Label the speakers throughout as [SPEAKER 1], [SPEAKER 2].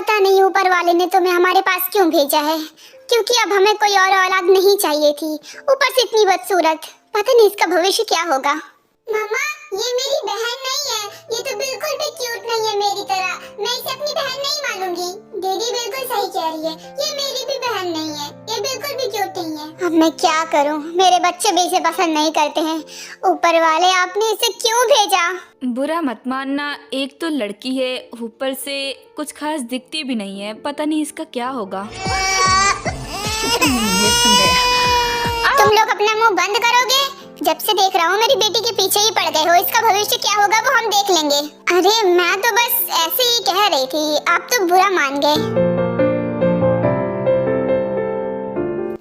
[SPEAKER 1] पता नहीं ऊपर वाले ने तुम्हें हमारे पास क्यों भेजा है, क्योंकि अब हमें कोई और औलाद नहीं चाहिए थी। ऊपर से इतनी बदसूरत, पता नहीं इसका भविष्य क्या होगा। मम्मा, ये मेरी बहन नहीं है, ये तो बिल्कुल भी क्यूट नहीं है मेरी तरह। मैं इसे अपनी बहन नहीं मानूंगी। दीदी बिल्कुल सही कह रही है, ये मेरी भी बहन नहीं है, ये बिल्कुल भी क्यूट नहीं है। अब मैं क्या करूं, मेरे बच्चे भी इसे पसंद नहीं करते हैं। ऊपर वाले आपने इसे क्यों भेजा?
[SPEAKER 2] बुरा मत मानना, एक तो लड़की है, ऊपर से कुछ खास दिखती भी नहीं है, पता नहीं इसका क्या होगा।
[SPEAKER 1] तुम लोग अपना मुंह बंद करोगे? जब से देख रहा हूँ मेरी बेटी के पीछे ही पड़ गए हो। इसका भविष्य क्या होगा वो हम देख लेंगे। अरे मैं तो बस ऐसे ही कह रही थी, आप तो बुरा मान गए।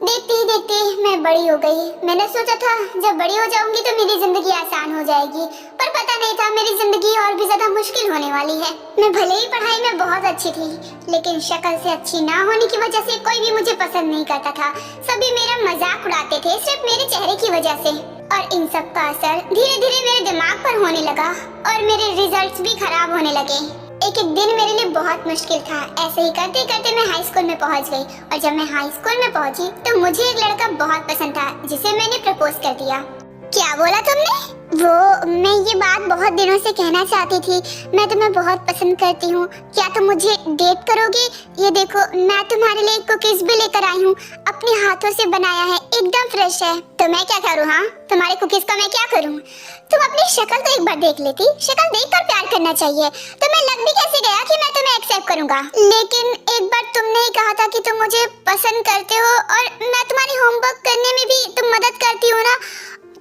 [SPEAKER 1] देखते ही देखते मैं बड़ी हो गई। मैंने सोचा था जब बड़ी हो जाऊंगी तो मेरी जिंदगी आसान हो जाएगी, पर पता नहीं था मेरी जिंदगी और भी ज्यादा मुश्किल होने वाली है। मैं भले ही पढ़ाई में बहुत अच्छी थी, लेकिन शक्ल से अच्छी ना होने की वजह से कोई भी मुझे पसंद नहीं करता था। सभी मेरा मजाक उड़ाते थे सिर्फ मेरे चेहरे की वजह से। और इन सब का असर धीरे धीरे मेरे दिमाग पर होने लगा और मेरे रिजल्ट्स भी खराब होने लगे। एक एक दिन मेरे लिए बहुत मुश्किल था। ऐसे ही करते करते मैं हाई स्कूल में पहुंच गई, और जब मैं हाई स्कूल में पहुंची तो मुझे एक लड़का बहुत पसंद था, जिसे मैंने प्रपोज कर दिया। क्या बोला तुमने? मैं ये बात बहुत दिनों से कहना चाहती थी। मैं तुम्हें बहुत पसंद करती हूँ, क्या तुम मुझे डेट करोगे? ये देखो, मैं तुम्हारे लिए कुकीज भी लेकर आई हूँ, अपने हाथों से बनाया है, एकदम फ्रेश है। तो मैं क्या करूँ? हाँ, तुम्हारे कुकीज का मैं क्या करूँ? तुम अपनी शक्ल तो एक बार देख लेती। शक्ल देखकर प्यार करना चाहिए। तुम्हें लग भी कैसे गया कि मैं तुम्हें एक्सेप्ट करूंगा? लेकिन एक बार तुमने ही कहा था कि तुम मुझे पसंद करते हो, और मैं तुम्हारी होमवर्क करने में भी तुम मदद करती हो ना।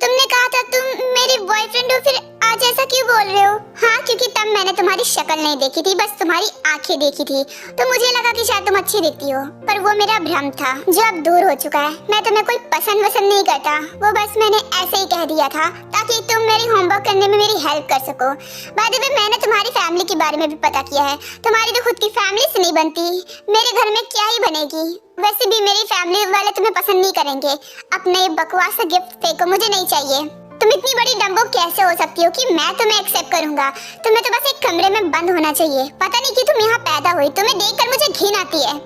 [SPEAKER 1] तुमने कहा था तुम मेरी बॉयफ्रेंड हो, फिर आज ऐसा क्यों बोल रहे हो? हाँ, क्योंकि तब मैंने तुम्हारी शक्ल नहीं देखी थी, बस तुम्हारी आंखें देखी थी, तो मुझे लगा कि शायद तुम अच्छी दिखती हो। पर वो मेरा भ्रम था जो अब दूर हो चुका है। मैं तुम्हें कोई पसंद वसंद नहीं करता, वो बस मैंने ऐसे ही कह दिया था ताकि तुम मेरी होमवर्क करने में मेरी हेल्प कर सको। बाय द वे, मैंने तुम्हारी फैमिली के बारे में भी पता किया है। तुम्हारी तो खुद की फैमिली से नहीं बनती, मेरे घर में क्या ही बनेगी? वैसे भी मेरी फैमिली वाले तुम्हें पसंद नहीं करेंगे। अपना ये बकवास सा गिफ्ट फेंको, मुझे नहीं चाहिए। तुम इतनी बड़ी डम्बो कैसे हो सकती हो कि मैं तुम्हें एक्सेप्ट करूंगा? तुम्हें तो बस एक कमरे में बंद होना चाहिए। पता नहीं कि तुम यहाँ पैदा हुई, तुम्हें देखकर मुझे घिन आती है।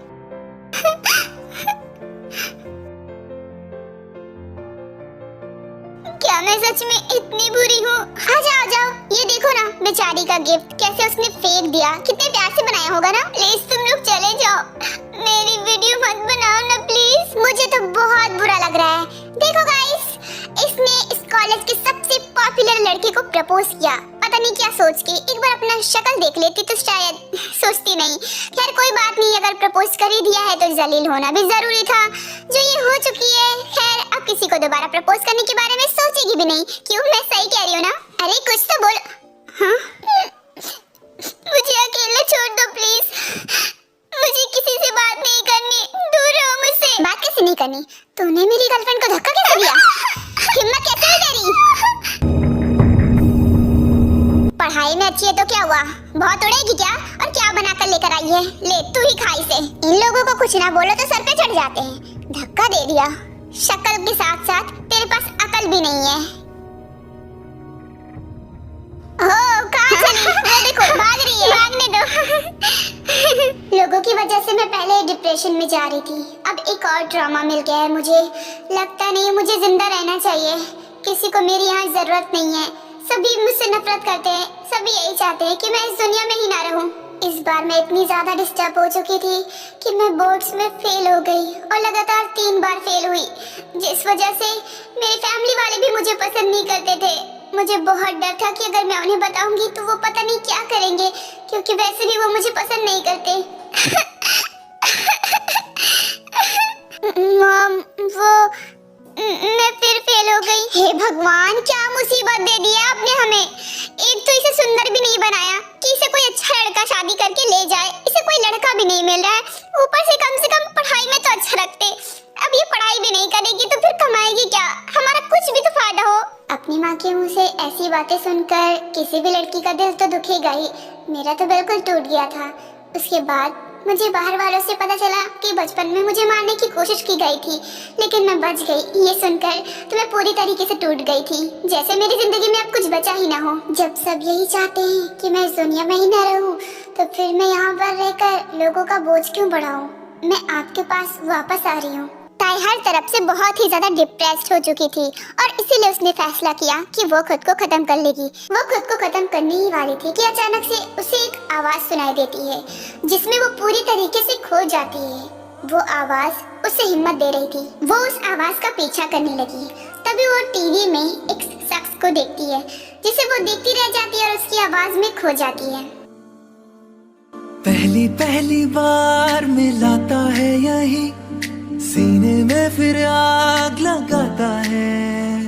[SPEAKER 1] क्या मैं सच में इतनी बुरी हूँ? आ जाओ, ये देखो ना बेचारी का गिफ्ट, कैसे उसने फेंक दिया। कितने प्यार से बनाया होगा ना। प्लीज तुम लोग चले जाओ, मेरी वीडियो मत बनाओ ना प्लीज। मुझे तो बहुत बुरा लग रहा है। देखो गाइस, इसने इस कॉलेज की सबसे पॉपुलर लड़की को प्रपोज किया, पता नहीं क्या सोच के। एक बार अपना शक्ल देख लेती तो शायद सोचती नहीं। खैर कोई बात नहीं, अगर प्रपोज कर ही दिया है तो जलील होना भी जरूरी था। जो ये हो चुकी है, खैर अब किसी को दोबारा प्रपोज करने के बारे में सोचेगी भी नहीं। क्यों, मैं सही कह रही हूँ ना? अरे कुछ तो बोल। हाँ, मुझे अकेले छोड़ दो प्लीज, मुझे किसी से बात नहीं करनी, दूर रहो मुझसे। बात कैसे नहीं करनी? तूने मेरी गर्लफ्रेंड को धक्का कैसे दिया? हिम्मत कैसे है तेरी? पढ़ाई में अच्छी है तो क्या हुआ? बहुत उड़ेगी क्या? और क्या बनाकर लेकर आई है? ले तू ही खा इसे। इन लोगों को कुछ ना बोलो तो सर पे चढ़ जाते हैं। धक्का दे दिया। शक्ल के साथ साथ तेरे पास अकल भी नहीं है। ओह, कहाँ चली? वो देखो भाग रही है। भागने दो। लोगों की वजह से मैं पहले डिप्रेशन में जा रही थी, अब एक और ड्रामा मिल गया है मुझे। लगता नहीं मुझे जिंदा रहना चाहिए। किसी को मेरी यहाँ जरूरत नहीं है। सभी मुझसे नफरत करते हैं, सभी यही चाहते हैं कि मैं इस दुनिया में ही ना रहूं। इस बार मैं इतनी ज्यादा डिस्टर्ब हो चुकी थी कि मैं बोर्ड्स में फेल हो गई, और लगातार 3 बार फेल हुई, जिस वजह से मेरी फैमिली वाले भी मुझे पसंद नहीं करते थे। मुझे बहुत डर था कि अगर मैं उन्हें बताऊंगी तो वो पता नहीं क्या करेंगे, क्योंकि वैसे भी वो मुझे पसंद नहीं करते। मॉम, मैं फिर फेल हो गई। हे भगवान, क्या मुसीबत दे दी है आपने हमें। एक तो इसे सुंदर भी नहीं बनाया कि इसे कोई अच्छा लड़का शादी करके ले जाए। इसे कोई लड़का भी नहीं मिल रहा है, ऊपर से कम पढ़ाई में तो अच्छा रखते। अब ये पढ़ाई भी नहीं करेगी तो फिर कमाएगी क्या? हमारा कुछ भी तो फायदा हो। अपनी माँ के मुंह से ऐसी बातें सुनकर किसी भी लड़की का दिल तो दुखेगा ही। मेरा तो बिल्कुल टूट गया था। उसके बाद मुझे बाहर वालों से पता चला कि बचपन में मुझे मारने की कोशिश की गई थी, लेकिन मैं बच गई। ये सुनकर तो मैं पूरी तरीके से टूट गई थी, जैसे मेरी जिंदगी में अब कुछ बचा ही ना हो। जब सब यही चाहते हैं कि मैं इस दुनिया में ही ना रहूं, तो फिर मैं यहाँ पर रहकर लोगों का बोझ क्यों बढ़ाऊं? मैं आपके पास वापस आ रही हूँ। ताई हर तरफ से बहुत ही ज्यादा डिप्रेस्ड हो चुकी थी और इसीलिए उसने फैसला किया कि वो खुद को खत्म कर लेगी। वो खुद को खत्म करने ही वाली थी कि अचानक से उसे एक आवाज सुनाई देती है जिसमें वो पूरी तरीके से खो जाती है। वो आवाज उसे हिम्मत दे रही थी। वो उस आवाज का पीछा करने लगी। तभी वो टीवी में एक शख्स को देखती है जिसे वो देखती रह जाती है और उसकी आवाज में खो जाती है।
[SPEAKER 3] पहली पहली बार मिलाता है यही, सीने में फिर आग लगाता है।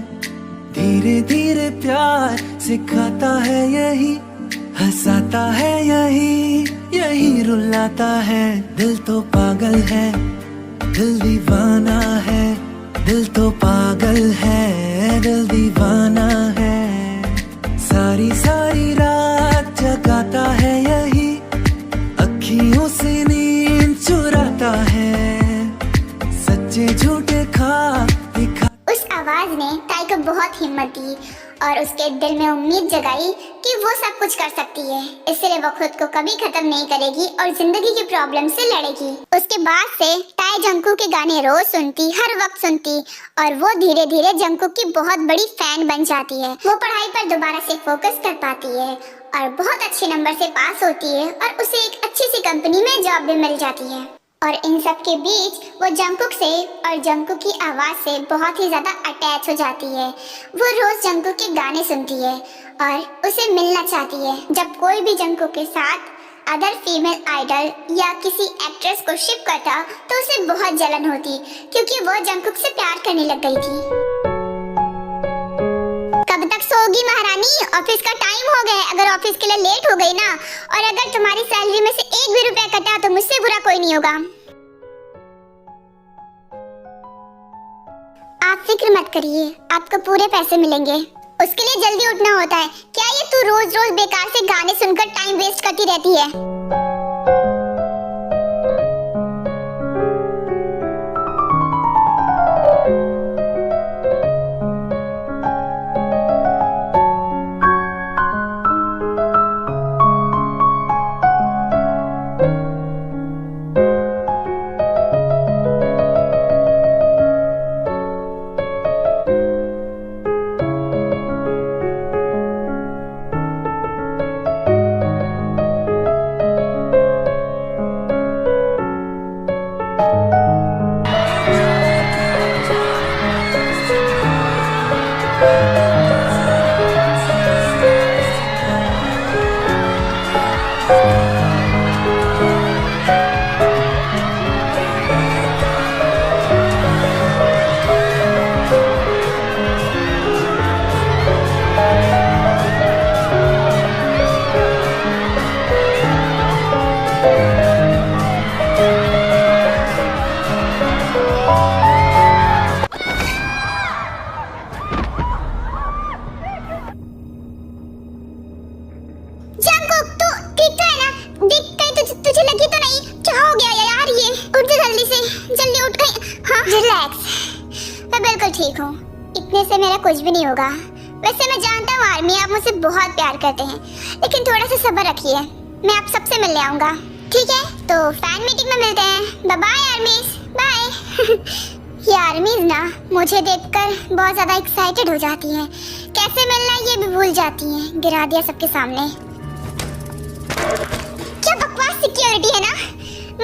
[SPEAKER 3] धीरे धीरे प्यार सिखाता है यही, हंसाता है यही, यही रुलाता है। दिल तो पागल है, दिल दीवाना है। दिल तो पागल है, दिल दीवाना है। सारी सारी रात जगाता है यही, अखियों से नींद चुराता है। सच्चे झूठे ख्वाब दिखा।
[SPEAKER 1] उस आवाज ने ताई को बहुत हिम्मत दी और उसके दिल में उम्मीद जगाई कि वो सब कुछ कर सकती है। इसलिए वो खुद को कभी खत्म नहीं करेगी और जिंदगी की प्रॉब्लम से लड़ेगी। उसके बाद से ताई जंगकुक के गाने रोज सुनती, हर वक्त सुनती और वो धीरे धीरे जंगकुक की बहुत बड़ी फैन बन जाती है। वो पढ़ाई पर दोबारा से फोकस कर पाती है और बहुत अच्छे नंबर से पास होती है और उसे एक अच्छी सी कंपनी में जॉब भी मिल जाती है। और इन सब के बीच वो जंगकुक से और जंगकुक की आवाज से बहुत ही ज्यादा अटैच हो जाती है। वो रोज जंगकुक के गाने सुनती है और उसे मिलना चाहती है। जब कोई भी जंगकुक के साथ अदर फीमेल आइडल या किसी एक्ट्रेस को शिप करता तो उसे बहुत जलन होती क्योंकि वो जंगकुक से प्यार करने लग गई थी। कब तक सोगी महारानी? ऑफिस का टाइम हो गया। अगर ऑफिस के लिए लेट हो गई ना और अगर तुम्हारी सैलरी में से एक भी रुपया कटा तो मुझसे बुरा कोई नहीं होगा। आप फिक्र मत करिए, आपको पूरे पैसे मिलेंगे। उसके लिए जल्दी उठना होता है। क्या ये तू रोज रोज बेकार से गाने सुनकर टाइम वेस्ट करती रहती है? ठीक हूँ, इतने से मेरा कुछ भी नहीं होगा। वैसे मैं जानता हूँ आर्मी आप मुझसे बहुत प्यार करते हैं, लेकिन थोड़ा सा सब्र रखिए, मैं आप सबसे मिलने आऊंगा। ठीक है, तो फैन मीटिंग में मिलते हैं। Bye bye armies, bye. ये आर्मीज ना मुझे देखकर बहुत ज्यादा एक्साइटेड हो जाती हैं। कैसे मिलना है ये भी भूल जाती हैं। गिरा दिया सबके सामने। क्या बकवास सिक्योरिटी है ना,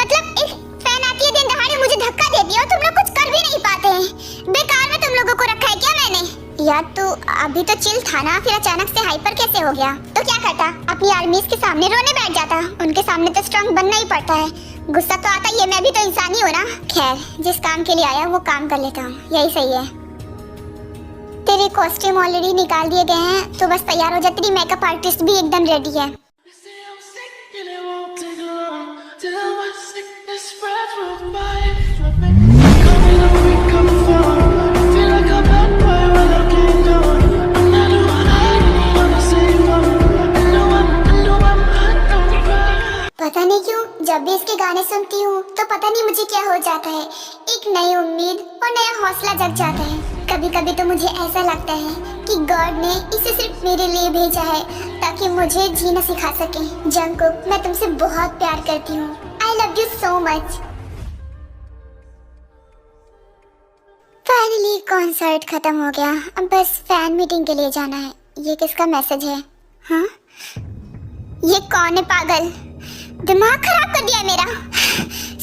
[SPEAKER 1] मतलब एक फैन आती है दिन दहाड़े मुझे धक्का देती है और तुम लोग कुछ कर भी नहीं पाते हैं। बेकार में तुम लोगों को रखा है क्या मैंने? यार तू अभी तो चिल था ना, फिर अचानक से हाइपर कैसे हो गया? तो क्या करता, अपनी आर्मीज के सामने रोने बैठ जाता। उनके सामने तो स्ट्रांग बनना ही पड़ता है। गुस्सा तो आता ही है, मैं भी तो इंसान ही हूँ ना। खैर, जिस काम के लिए आया वो काम कर लेता हूँ, यही सही है। तेरे कॉस्ट्यूम ऑलरेडी निकाल दिए गए हैं, तो बस तैयार हो जा। तेरी मेकअप आर्टिस्ट भी एकदम रेडी है। पता नहीं क्यों जब भी इसके गाने सुनती हूँ तो पता नहीं मुझे क्या हो जाता है। एक नई उम्मीद और नया हौसला जग जाता है। कभी कभी तो मुझे ऐसा लगता है कि गॉड ने इसे सिर्फ मेरे लिए भेजा है ताकि मुझे जीना सिखा सके। जंगकुक, मैं तुमसे बहुत प्यार करती हूँ। I love you so much. Finally concert खत्म हो गया, अब बस फैन मीटिंग के लिए जाना है। ये किसका मैसेज है? हाँ, ये कौन है पागल? दिमाग खराब कर दिया है मेरा।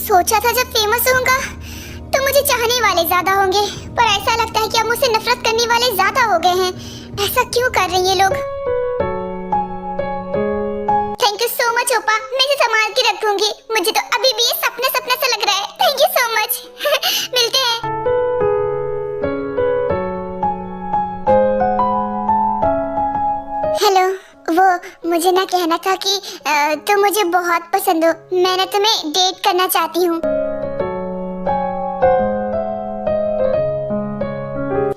[SPEAKER 1] सोचा था जब फेमस होऊंगा तो मुझे चाहने वाले ज्यादा होंगे, पर ऐसा लगता है कि अब मुझसे नफरत करने वाले ज्यादा हो गए हैं। ऐसा क्यों कर रहे हैं ये लोग? थैंक यू सो मच ओपा, मैं इसे संभाल के रखूंगी। मुझे तो अभी भी ये सपना सपना सा लग रहा है। Thank you so much. मिलते हैं। हेलो, वो मुझे ना कहना था कि तुम मुझे बहुत पसंद हो। मैं ना तुम्हें डेट करना चाहती हूँ।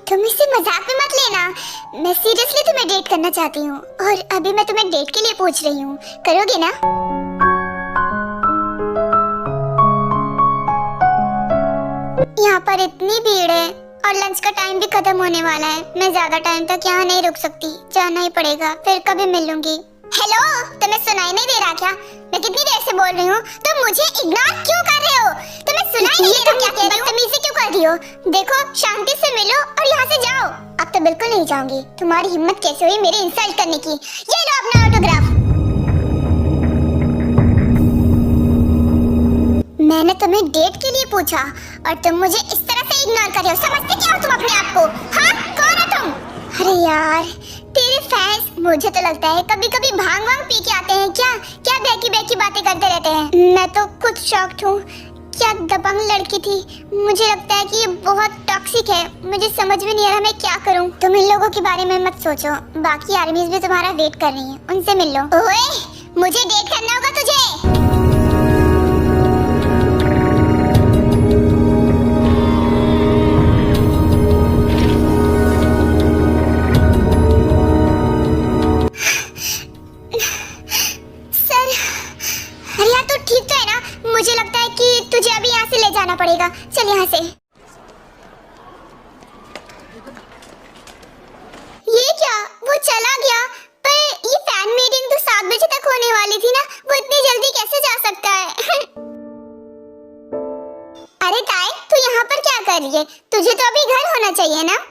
[SPEAKER 1] तुम इससे मजाक में मत लेना, मैं सीरियसली तुम्हें डेट करना चाहती हूँ और अभी मैं तुम्हें डेट के लिए पूछ रही हूँ। करोगे ना? यहाँ पर इतनी भीड़ है और लंच का टाइम भी खत्म होने वाला है। मैं ज्यादा टाइम तक यहाँ नहीं रुक सकती, जाना ही पड़ेगा। फिर कभी मिलूंगी। हेलो, तुम्हें सुनाई नहीं दे रहा क्या? मैं कितनी देर से बोल रही हूँ, तुम मुझे इग्नोर क्यों कर रहे हो? तुम्हें सुनाई नहीं दे रहा क्या? बदतमीजी क्यों कर रही हो? देखो, शांति से मिलो और यहाँ से जाओ। अब तो बिल्कुल नहीं जाऊंगी। तुम्हारी हिम्मत कैसे हुई मेरी इंसल्ट करने की? ये लो अपना ऑटोग्राफ। मैंने तुम्हें डेट के लिए पूछा और तुम मुझे इस तरह से इग्नोर कर रहे हो। समझते क्या हो तुम अपने आप को? हाँ, कौन हो तुम? अरे यार, तेरे फैंस मुझे तो लगता है कभी कभी भांग वांग पी के आते हैं क्या? क्या बेकी बेकी बातें करते रहते हैं। मैं तो खुद शॉक्ड हूँ। क्या दबंग लड़की थी। मुझे लगता है कि ये बहुत टॉक्सिक है। मुझे समझ में नहीं आ रहा मैं क्या करूँ। तुम इन लोगों के बारे में मत सोचो, बाकी आर्मीज भी तुम्हारा वेट कर रही है, उनसे मिल लो। ओए, मुझे डेट करना होगा तुझे। मुझे लगता है कि तुझे अभी यहाँ से ले जाना पड़ेगा। चल यहाँ से। ये क्या? वो चला गया? पर ये फैन मीटिंग तो 7 बजे तक होने वाली थी ना, वो इतनी जल्दी कैसे जा सकता है? अरे ताई, तू यहाँ पर क्या कर रही है? तुझे तो अभी घर होना चाहिए ना?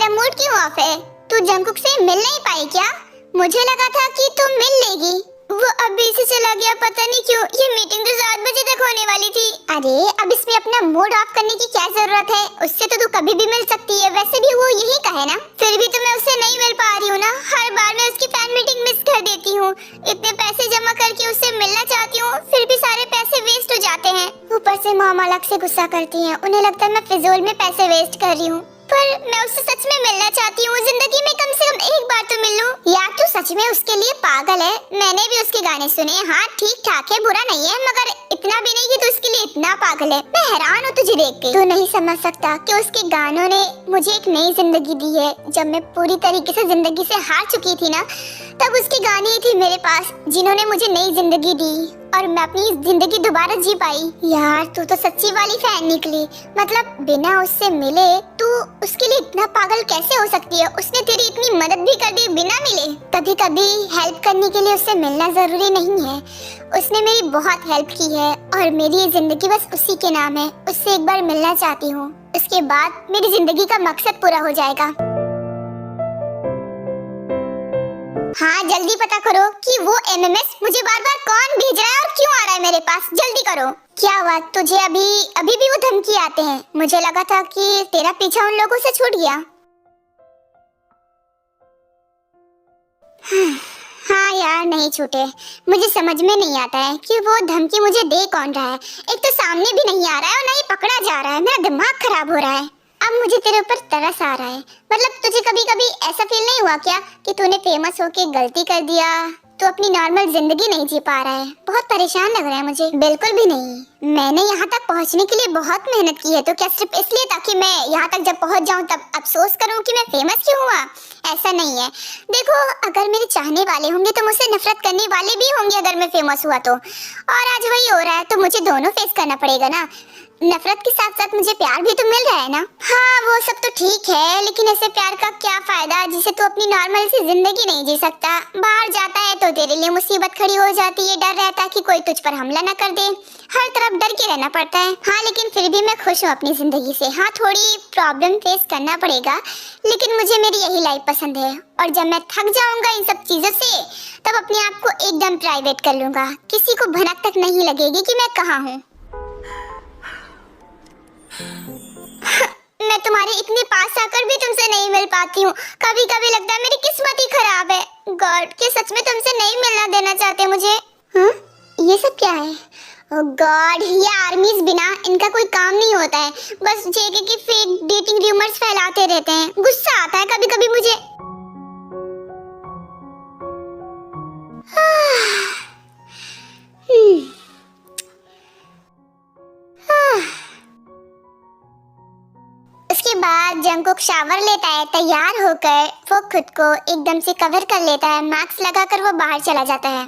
[SPEAKER 1] मूड क्यों ऑफ है? तू जंगकुक से मिल नहीं पाई क्या? मुझे लगा था कि तू मिल लेगी। वो अभी से चला गया, पता नहीं क्यों। ये मीटिंग तो 7 बजे तक होने वाली थी। अरे अब इसमें अपना मूड ऑफ करने की क्या जरूरत है? उससे तो तू कभी भी मिल सकती है। वैसे भी वो यही कहे ना। फिर भी तो मैं उससे नहीं मिल पा रही हूँ ना। हर बार मैं उसकी फैन मीटिंग मिस कर देती हूँ। इतने पैसे जमा करके उससे मिलना चाहती हूँ, फिर भी सारे पैसे वेस्ट हो जाते हैं। ऊपर से मॉम अलग से गुस्सा करती है। उन्हें लगता है मैं फिजूल में पैसे वेस्ट कर रही हूँ। पर मैं उससे सच में मिलना चाहती हूँ। जिंदगी में कम से कम एक बार तो मिल लूं। यार तू सच में उसके लिए पागल है। मैंने भी उसके गाने सुने। हाँ ठीक ठाक है, बुरा नहीं है, मगर इतना भी नहीं कि तू उसके लिए इतना पागल है। मैं हैरान हूँ तुझे देख के। तू नहीं समझ सकता कि उसके गानों ने मुझे एक नई जिंदगी दी है। जब मैं पूरी तरीके से जिंदगी से हार चुकी थी ना, तब उसके गाने ही थे मेरे पास जिन्होंने मुझे नई जिंदगी दी और मैं अपनी जिंदगी दोबारा जी पाई। यार तू तो सच्ची वाली फैन निकली। मतलब बिना उससे मिले तू उसके लिए इतना पागल कैसे हो सकती है? उसने तेरी इतनी मदद भी कर दी बिना मिले। कभी कभी हेल्प करने के लिए उससे मिलना जरूरी नहीं है। उसने मेरी बहुत हेल्प की है और मेरी ये जिंदगी बस उसी के नाम है। उससे एक बार मिलना चाहती हूँ, उसके बाद मेरी जिंदगी का मकसद पूरा हो जाएगा। हाँ जल्दी पता करो कि वो एमएमएस मुझे बार बार कौन भेज रहा है और क्यों आ रहा है मेरे पास। जल्दी करो। क्या हुआ तुझे? अभी भी वो धमकी आते हैं? मुझे लगा था कि तेरा पीछा उन लोगों से छूट गया। हाँ यार नहीं छूटे। मुझे समझ में नहीं आता है कि वो धमकी मुझे दे कौन रहा है। एक तो सामने भी नहीं आ रहा है और ना ही पकड़ा जा रहा है। मेरा दिमाग खराब हो रहा है। अब मुझे तेरे ऊपर तरस आ रहा है। मतलब तुझे कभी कभी ऐसा फील नहीं हुआ क्या कि तूने फेमस होके गलती कर दिया? तू अपनी नॉर्मल जिंदगी नहीं जी पा रहा है। बहुत परेशान लग रहा है मुझे। बिल्कुल भी नहीं, मैंने यहाँ तक पहुँचने के लिए बहुत मेहनत की है। तो क्या सिर्फ इसलिए ताकि मैं यहाँ तक जब पहुँच जाऊँ तब अफसोस करूँ कि मैं फेमस क्यों हुआ? ऐसा नहीं है। देखो, अगर मेरे चाहने वाले होंगे तो मुझसे नफरत करने वाले भी होंगे अगर मैं फेमस हुआ तो। और आज वही हो रहा है, तो मुझे दोनों फेस करना पड़ेगा ना। नफरत के साथ साथ मुझे प्यार भी तो मिल रहा है ना। हाँ, वो सब तो ठीक है, लेकिन ऐसे प्यार का क्या फायदा जिसे तू अपनी नॉर्मल सी जिंदगी नहीं जी सकता। बाहर जाता है तो तेरे लिए मुसीबत खड़ी हो जाती है। डर रहता है कि कोई तुझ पर हमला न कर दे। हर तरफ डर के रहना पड़ता है। हाँ, लेकिन फिर भी मैं खुश हूँ अपनी जिंदगी से। हाँ, थोड़ी प्रॉब्लम फेस करना पड़ेगा, लेकिन मुझे मेरी यही लाइफ पसंद है। और जब मैं थक जाऊंगा इन सब चीजों से, तब अपने आप को एकदम प्राइवेट कर लूंगा। किसी को भनक तक नहीं लगेगी कि मैं कहाँ हूँ। मैं तुम्हारे इतने पास आकर भी तुमसे नहीं मिल पाती हूँ। कभी कभी लगता है मेरी किस्मत ही खराब है। गॉड, के सच में तुमसे नहीं मिलना देना चाहते मुझे। हाँ, ये सब क्या है? ओह गॉड, ये आर्मीज बिना इनका कोई काम नहीं होता है। बस जेके की फेक डेटिंग रूमर्स फैलाते रहते हैं। गुस्सा आता है कभी कभी मुझे। उसके बाद जंगकुक शावर लेता है। तैयार होकर वो खुद को एकदम से कवर कर लेता है। मास्क लगाकर वो बाहर चला जाता है।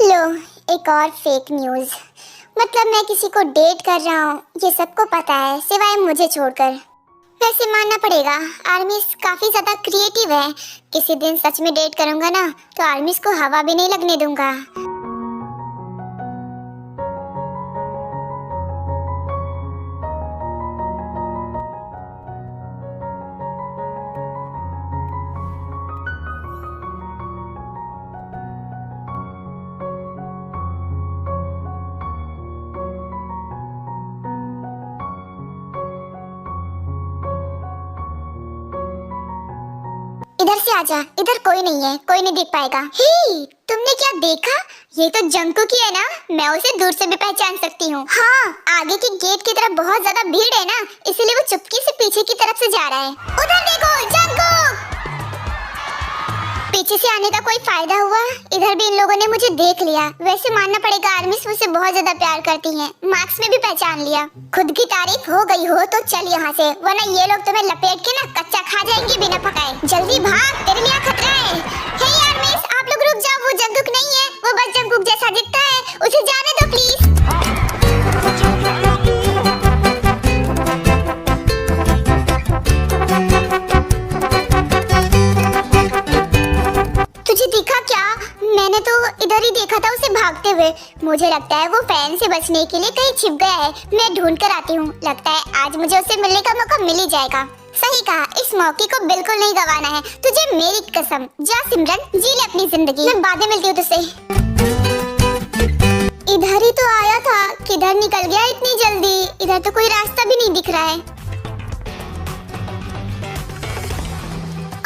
[SPEAKER 1] लो, एक और फेक न्यूज़। मतलब मैं किसी को डेट कर रहा हूँ, ये सबको पता है सिवाय मुझे छोड़कर। वैसे मानना पड़ेगा, आर्मीज काफी ज्यादा क्रिएटिव है। किसी दिन सच में डेट करूंगा ना, तो आर्मीज को हवा भी नहीं लगने दूंगा। इधर से आजा, इधर कोई नहीं है, कोई नहीं देख पाएगा। हे, तुमने क्या देखा? ये तो जंगकुक ही है ना? मैं उसे दूर से भी पहचान सकती हूँ। हाँ, आगे की गेट की तरफ बहुत ज्यादा भीड़ है ना, इसीलिए वो चुपके से पीछे की तरफ से जा रहा है। उधर देखो, जंगकुक! पीछे से आने का कोई फायदा हुआ? इधर भी इन लोगों ने मुझे देख लिया। वैसे मानना पड़ेगा, आर्मीज मुझसे बहुत ज्यादा प्यार करती हैं। मार्क्स में भी पहचान लिया। खुद की तारीफ हो गई हो तो चल यहाँ से, वरना ये लोग तुम्हें लपेट के ना कच्चा खा जाएंगे बिना पकाए। जल्दी भाग, तेरे लिए खतरा है। हे आर्मीज, आप लोग रुक जाओ। वो जंगकुक नहीं है, वो बस जंगकुक जैसा दिखता है। उसे जाने दो प्लीज। दिखा क्या? मैंने तो इधर ही देखा था उसे भागते हुए। मुझे लगता है वो फैन से बचने के लिए कहीं छिप गया है। मैं ढूंढ कर आती हूँ। लगता है आज मुझे उससे मिलने का मौका मिल ही जाएगा। सही कहा, इस मौके को बिल्कुल नहीं गंवाना है। तुझे मेरी कसम। जा सिमरन, जी ले अपनी जिंदगी। मैं बाद में मिलती हूँ तुझसे। इधर ही तो आया था, किधर निकल गया इतनी जल्दी? इधर तो कोई रास्ता भी नहीं दिख रहा है।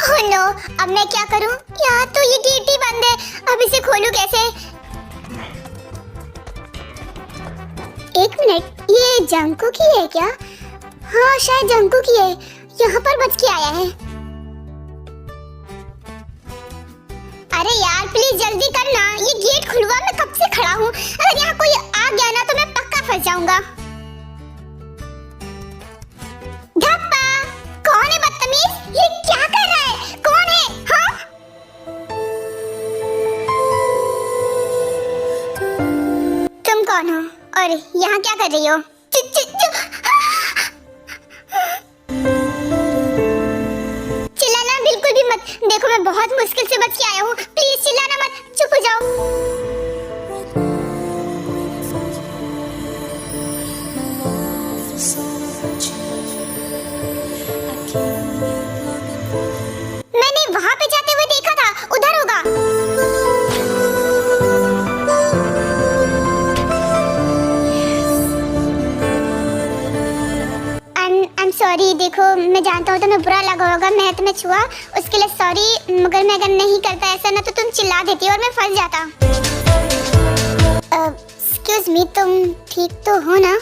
[SPEAKER 1] ओह नो, अब मैं क्या करूं? यहाँ तो ये गेट ही बंद है। अब इसे खोलूं कैसे? एक मिनट, ये जंगकुक ही है क्या? हाँ, शायद जंगकुक ही है। यहाँ पर बच के आया है। अरे यार, प्लीज जल्दी करना। ये गेट खुलवा, मैं कब से खड़ा हूँ। अगर यहाँ कोई आ गया ना तो मैं पक्का फंस जाऊंगा। धप्पा, कौन है बदतमीज? ये क्या कर रहा है? कौन है? हाँ? तुम कौन हो और यहाँ क्या कर रही हो? चिल्लाना बिल्कुल भी मत। देखो, मैं बहुत मुश्किल से बच के आया हूँ। प्लीज चिल्लाना मत, चुप हो जाओ। मैंने वहाँ पे जाते हुए देखा था, उधर होगा। I am sorry. देखो मैं जानता हूँ तुम्हें बुरा लगा होगा, मैं तुम्हें छुआ उसके लिए सॉरी, मगर मैं अगर नहीं करता ऐसा ना तो तुम चिल्ला देती और मैं फंस जाता। एक्सक्यूज मी, तुम ठीक तो हो ना?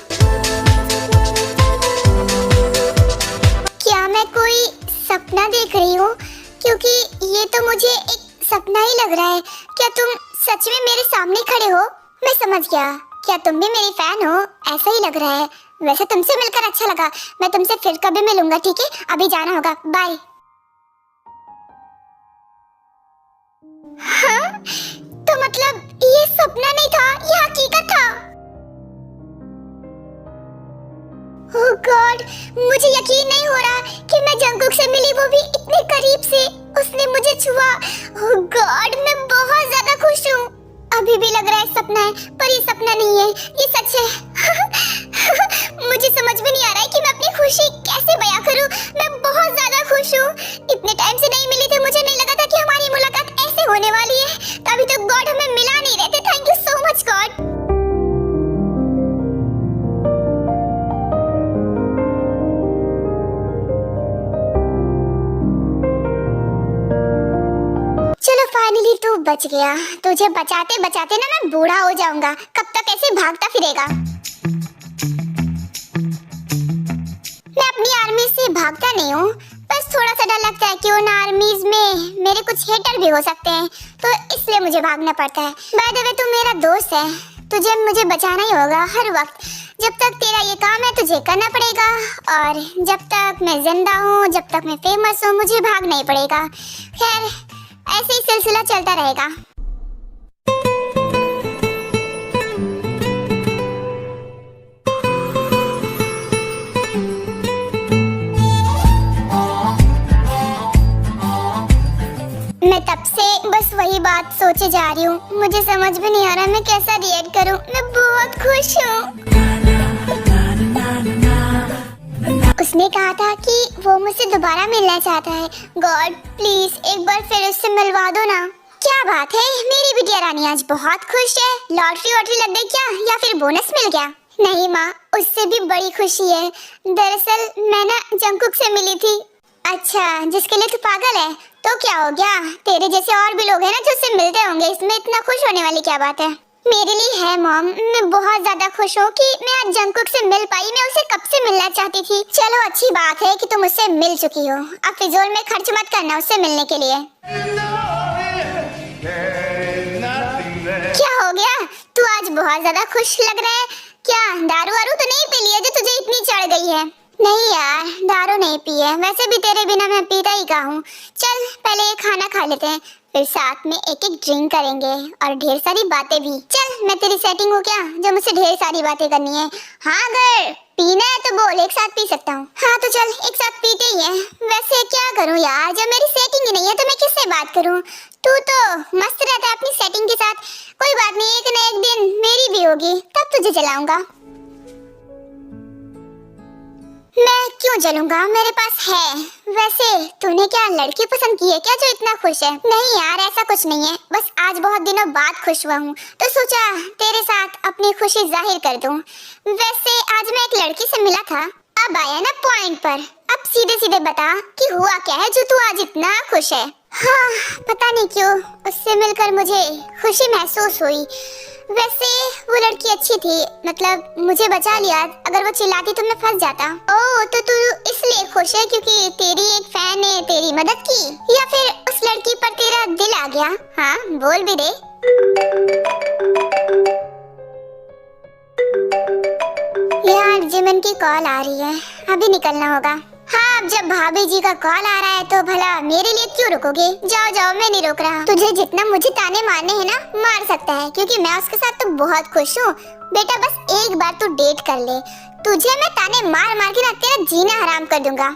[SPEAKER 1] क्या मैं कोई सपना देख रही हूँ? क्योंकि ये तो मुझे एक सपना ही लग रहा है। क्या तुम सच में मेरे सामने खड़े हो? मैं समझ गया, क्या तुम भी मेरी फैन हो? ऐसा ही लग रहा है। वैसे तुमसे मिलकर अच्छा लगा, मैं तुमसे फिर कभी मिलूंगा, ठीक है? अभी जाना होगा, बाय। हाँ? तो मतलब ये सपना नहीं था, ये हकीकत था। ओह गॉड, मुझे यकीन नहीं हो रहा कि मैं जंगकुक से मिली, वो भी इतने करीब से। उसने मुझे छुआ। ओह गॉड, मैं बहुत ज्यादा खुश हूँ। अभी भी लग रहा है सपना है, पर ये सपना नहीं है, ये सच है। मुझे समझ में नहीं आ रहा है कि मैं अपनी खुशी कैसे बयां करूं। मैं बहुत ज्यादा खुश हूँ। इतने टाइम से नहीं मिली थी, मुझे नहीं लगा था कि हमारी मुलाकात ऐसे होने वाली है। तभी तो गॉड हमें मिला नहीं रहे थे। Thank you so much God. चलो फाइनली तू बच गया। तुझे बचाते बचाते ना मैं बूढ़ा हो जाऊंगा। कब तक ऐसे भागता फिरेगा? मैं अपनी आर्मी से भागता नहीं हूँ, बस थोड़ा सा डर लगता है कि उन आर्मीज में मेरे कुछ हेटर भी हो सकते हैं, तो इसलिए मुझे भागना पड़ता है। बाय द वे तू मेरा दोस्त है, तुझे मुझे बचाना ही होगा हर वक्त। जब तक तेरा ये काम है तुझे करना पड़ेगा, और जब तक मैं जिंदा हूँ, जब तक मैं फेमस हूँ, मुझे भागना ही पड़ेगा। खैर ऐसे ही सिलसिला चलता रहेगा। मैं तब से बस वही बात सोचे जा रही हूँ। मुझे समझ में नहीं आ रहा मैं कैसा रिएक्ट करूँ। मैं बहुत खुश हूँ। उसने कहा था कि वो मुझसे दोबारा मिलना चाहता है। गॉड प्लीज एक बार फिर उससे मिलवा दो ना। क्या बात है, मेरी बिटिया रानी आज बहुत खुश है। लॉटरी वॉटरी लग गई क्या, या फिर बोनस मिल गया? नहीं माँ, उससे भी बड़ी खुशी है। दरअसल मैं ना जंगकुक से मिली थी। अच्छा, जिसके लिए तू पागल है? तो क्या हो गया, तेरे जैसे और भी लोग हैं ना जो उससे मिलते होंगे, इसमें इतना खुश होने वाली क्या बात है? मेरे लिए है मॉम, मैं बहुत ज्यादा खुश हूँ कि मैं आज जंगकुक से मिल पाई। मैं उसे कब से मिलना चाहती थी। चलो अच्छी बात है कि तुम उससे मिल चुकी हो। अब फिजूल में खर्च मत करना उससे मिलने के लिए। क्या हो गया, तू आज बहुत ज्यादा खुश लग रहा है। क्या दारू वारू तो नहीं पी ली है जो तुझे इतनी चढ़ गई है? नहीं यार, दारू नहीं पी है। वैसे भी तेरे बिना मैं पीता ही का हूँ। चल पहले ये खाना खा लेते हैं, फिर साथ में एक एक ड्रिंक करेंगे और ढेर सारी बातें भी। चल मैं तेरी सेटिंग हूँ क्या जो मुझसे ढेर सारी बातें करनी है? हाँ अगर पीना है तो बोल, एक साथ पी सकता हूँ। हाँ तो चल एक साथ पीते ही हैं। वैसे क्या करूँ यार, जब मेरी सेटिंग ही नहीं है तो मैं किससे बात करूँ? तू तो मस्त रहता है अपनी सेटिंग के साथ। कोई बात नहीं, एक न एक दिन मेरी भी होगी, तब तुझे जलाऊंगा। मैं क्यों जलूंगा, मेरे पास है। वैसे तूने क्या लड़की पसंद की है क्या जो इतना खुश है? नहीं यार ऐसा कुछ नहीं है, बस आज बहुत दिनों बाद खुश हुआ हूँ तो सोचा तेरे साथ अपनी खुशी जाहिर कर दूं। वैसे आज मैं एक लड़की से मिला था। अब आया ना पॉइंट पर। अब सीधे सीधे बता कि हुआ क्या है जो तू आज इतना खुश है? हाँ पता नहीं क्यों उससे मिलकर मुझे खुशी महसूस हुई। वैसे वो लड़की अच्छी थी, मतलब मुझे बचा लिया। अगर वो चिल्लाती तो मैं फंस जाता। ओह तो तू इसलिए खुश है क्योंकि तेरी एक फैन ने तेरी मदद की, या फिर उस लड़की पर तेरा दिल आ गया? हाँ बोल भी दे। यार जिमन की कॉल आ रही है, अभी निकलना होगा। हाँ अब जब भाभी जी का कॉल आ रहा है तो भला मेरे लिए क्यों रुकोगे? जाओ जाओ, मैं नहीं रोक रहा। तुझे जितना मुझे ताने मारने हैं ना मार सकता है, क्योंकि मैं उसके साथ तो बहुत खुश हूँ। बेटा बस एक बार तू डेट कर ले, तुझे मैं ताने मार मार के ना तेरा जीना हराम कर दूंगा।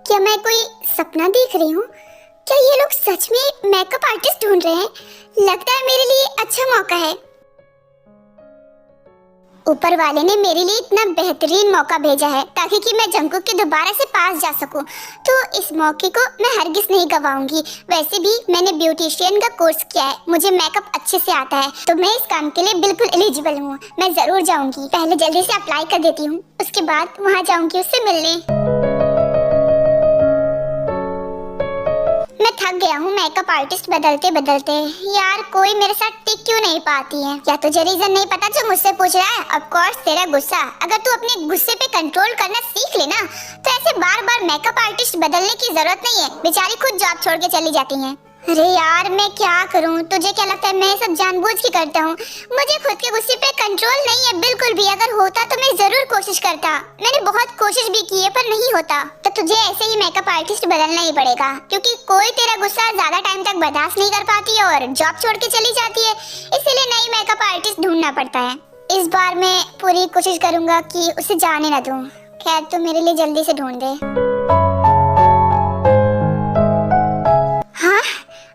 [SPEAKER 1] क्या मैं कोई सपना देख रही हूँ? क्या ये लोग सच में मेकअप आर्टिस्ट ढूंढ रहे हैं? लगता है मेरे लिए अच्छा मौका है। ऊपर वाले ने मेरे लिए इतना बेहतरीन मौका भेजा है ताकि कि मैं जंगकुक के दोबारा से पास जा सकूं। तो इस मौके को मैं हरगिज नहीं गवाऊंगी। वैसे भी मैंने ब्यूटिशियन का कोर्स किया है, मुझे मेकअप अच्छे से आता है, तो मैं इस काम के लिए बिल्कुल एलिजिबल हूँ। मैं जरूर जाऊंगी। पहले जल्दी से अप्लाई कर देती हूँ, उसके बाद वहाँ जाऊंगी उससे मिलने। मैं थक गया हूँ मेकअप आर्टिस्ट बदलते बदलते। यार कोई मेरे साथ टिक क्यों नहीं पाती है? या तुझे रीजन नहीं पता जो मुझसे पूछ रहा है? ऑफ कोर्स तेरा गुस्सा। अगर तू अपने गुस्से पे कंट्रोल करना सीख लेना तो ऐसे बार बार मेकअप आर्टिस्ट बदलने की जरूरत नहीं है। बेचारी खुद जॉब छोड़ के चली जाती हैं। अरे यार मैं क्या करूं? तुझे क्या लगता है मैं सब जानबूझ के करता हूं? मुझे खुद के गुस्से पे कंट्रोल नहीं है बिल्कुल भी। अगर होता तो मैं जरूर कोशिश करता। मैंने बहुत कोशिश भी की है पर नहीं होता। तो तुझे ऐसे ही मेकअप आर्टिस्ट बदलना ही पड़ेगा, क्योंकि कोई तेरा गुस्सा ज्यादा टाइम तक बर्दाश्त नहीं कर पाती है और जॉब छोड़ के चली जाती है। इसीलिए नई मेकअप आर्टिस्ट ढूंढना पड़ता है। इस बार मैं पूरी कोशिश करूंगा कि उसे जाने न दूं। खैर तू मेरे लिए जल्दी से ढूंढ दे। हाँ,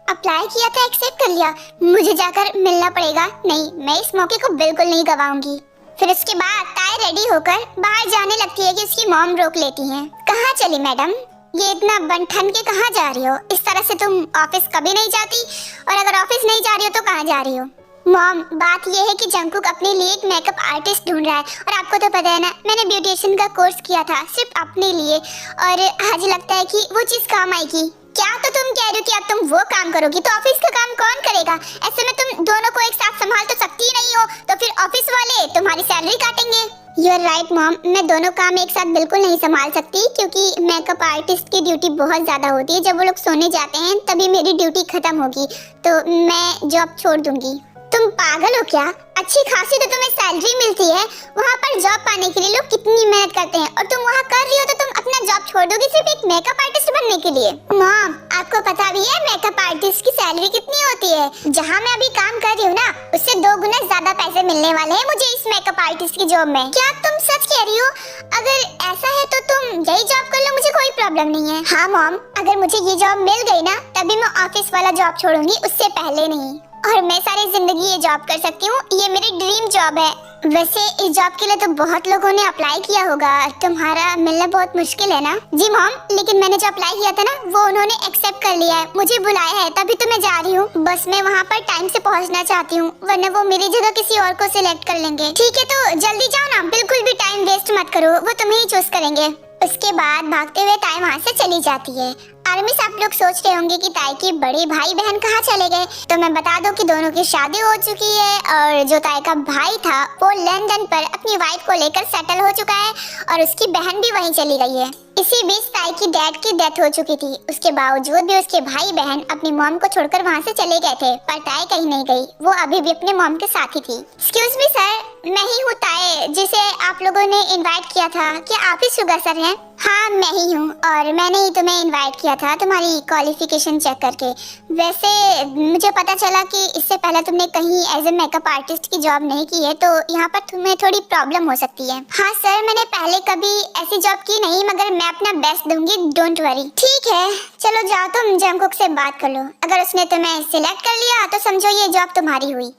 [SPEAKER 1] अप्लाई किया था, एक्सेप्ट कर लिया। मुझे जाकर मिलना पड़ेगा। नहीं, मैं इस मौके को बिल्कुल नहीं गवाऊंगी। फिर उसके बाद ताई रेडी होकर बाहर जाने लगती है कि उसकी मॉम रोक लेती है। कहाँ चली मैडम? ये इतना बन ठन के कहाँ जा रही हो? इस तरह से तुम ऑफिस कभी नहीं जाती, और अगर ऑफिस नहीं जा रही हो तो कहाँ जा रही हो? मॉम, बात ये है कि जंगकुक अपने लिए एक मेकअप आर्टिस्ट ढूंढ रहा है, और आपको तो पता है ना मैंने ब्यूटिशियन का कोर्स किया था सिर्फ अपने लिए, और आज लगता है कि वो चीज काम आएगी। क्या तो तुम कह रहे हो कि अब तुम वो काम करोगी, तो ऑफिस का काम कौन करेगा? ऐसे में तुम दोनों को एक साथ संभाल तो सकती ही नहीं हो, तो फिर ऑफिस वाले तुम्हारी सैलरी काटेंगे। यू आर राइट मॉम, मैं दोनों काम एक साथ बिल्कुल नहीं संभाल सकती, क्योंकि मेकअप आर्टिस्ट की ड्यूटी बहुत ज्यादा होती है। जब वो लोग सोने जाते हैं तभी मेरी ड्यूटी खत्म होगी, तो मैं जॉब छोड़ दूंगी। तुम पागल हो क्या? अच्छी खासी तो तुम्हें सैलरी मिलती है। वहाँ पर जॉब पाने के लिए लोग कितनी मेहनत करते हैं, और तुम वहाँ कर रही हो तो तुम अपना जॉब छोड़ दोगी सिर्फ एक मेकअप आर्टिस्ट बनने के लिए? मॉम, आपको पता भी है मेकअप आर्टिस्ट की सैलरी कितनी होती है? जहाँ मैं अभी काम कर रही हूँ ना, उससे 2 गुना ज्यादा पैसे मिलने वाले हैं मुझे इस मेकअप आर्टिस्ट की जॉब में। क्या तुम सच कह रही हो? अगर ऐसा है तो तुम यही जॉब कर लो, मुझे कोई प्रॉब्लम नहीं है। हाँ मॉम, अगर मुझे ये जॉब मिल गई ना तभी मैं ऑफिस वाला जॉब छोड़ूंगी, उससे पहले नहीं। और मैं सारी जिंदगी ये जॉब कर सकती हूँ, ये मेरी ड्रीम जॉब है। वैसे इस जॉब के लिए तो बहुत लोगों ने अप्लाई किया होगा, तुम्हारा मिलना बहुत मुश्किल है ना? जी मॉम, लेकिन मैंने जो अप्लाई किया था ना वो उन्होंने एक्सेप्ट कर लिया है, मुझे बुलाया है, तभी तो मैं जा रही हूँ। बस मैं वहाँ पर टाइम से पहुँचना चाहती हूँ, वरना वो मेरी जगह किसी और को सिलेक्ट कर लेंगे। ठीक है तो जल्दी जाओ ना, बिल्कुल भी टाइम वेस्ट मत करो, वो तुम्हें ही चूज करेंगे। उसके बाद भागते हुए ताई वहाँ से चली जाती है। आर्मी से आप लोग सोच रहे होंगे कि ताई के बड़े भाई बहन कहाँ चले गए, तो मैं बता दूं कि दोनों की शादी हो चुकी है, और जो ताई का भाई था वो लंदन पर अपनी वाइफ को लेकर सेटल हो चुका है, और उसकी बहन भी वहीं चली गई है। इसी बीच ताई की डैड की डेथ हो चुकी थी, उसके बावजूद भी उसके भाई बहन अपनी मॉम को छोड़कर वहाँ से चले गए थे, पर ताई कहीं नहीं गई, वो अभी भी अपने मॉम के साथ ही थी। एक्सक्यूज मी सर, मैं ही हूँ ताई जिसे आप लोगों ने इनवाइट किया था। क्या आप ही शुगर सर हैं? हाँ मैं ही हूँ, और मैंने ही तुम्हें इनवाइट किया था तुम्हारी क्वालिफिकेशन चेक करके। वैसे मुझे पता चला कि इससे पहले तुमने कहीं एज ए मेकअप आर्टिस्ट की जॉब नहीं की है, तो यहाँ पर तुम्हें थोड़ी प्रॉब्लम हो सकती है। हाँ सर, मैंने पहले कभी ऐसी जॉब की नहीं, मगर मैं अपना बेस्ट दूंगी, डोंट वरी। ठीक है चलो जाओ, तुम जंगकुक से बात कर लो। अगर उसने तुम्हें सिलेक्ट कर लिया तो समझो ये जॉब तुम्हारी हुई।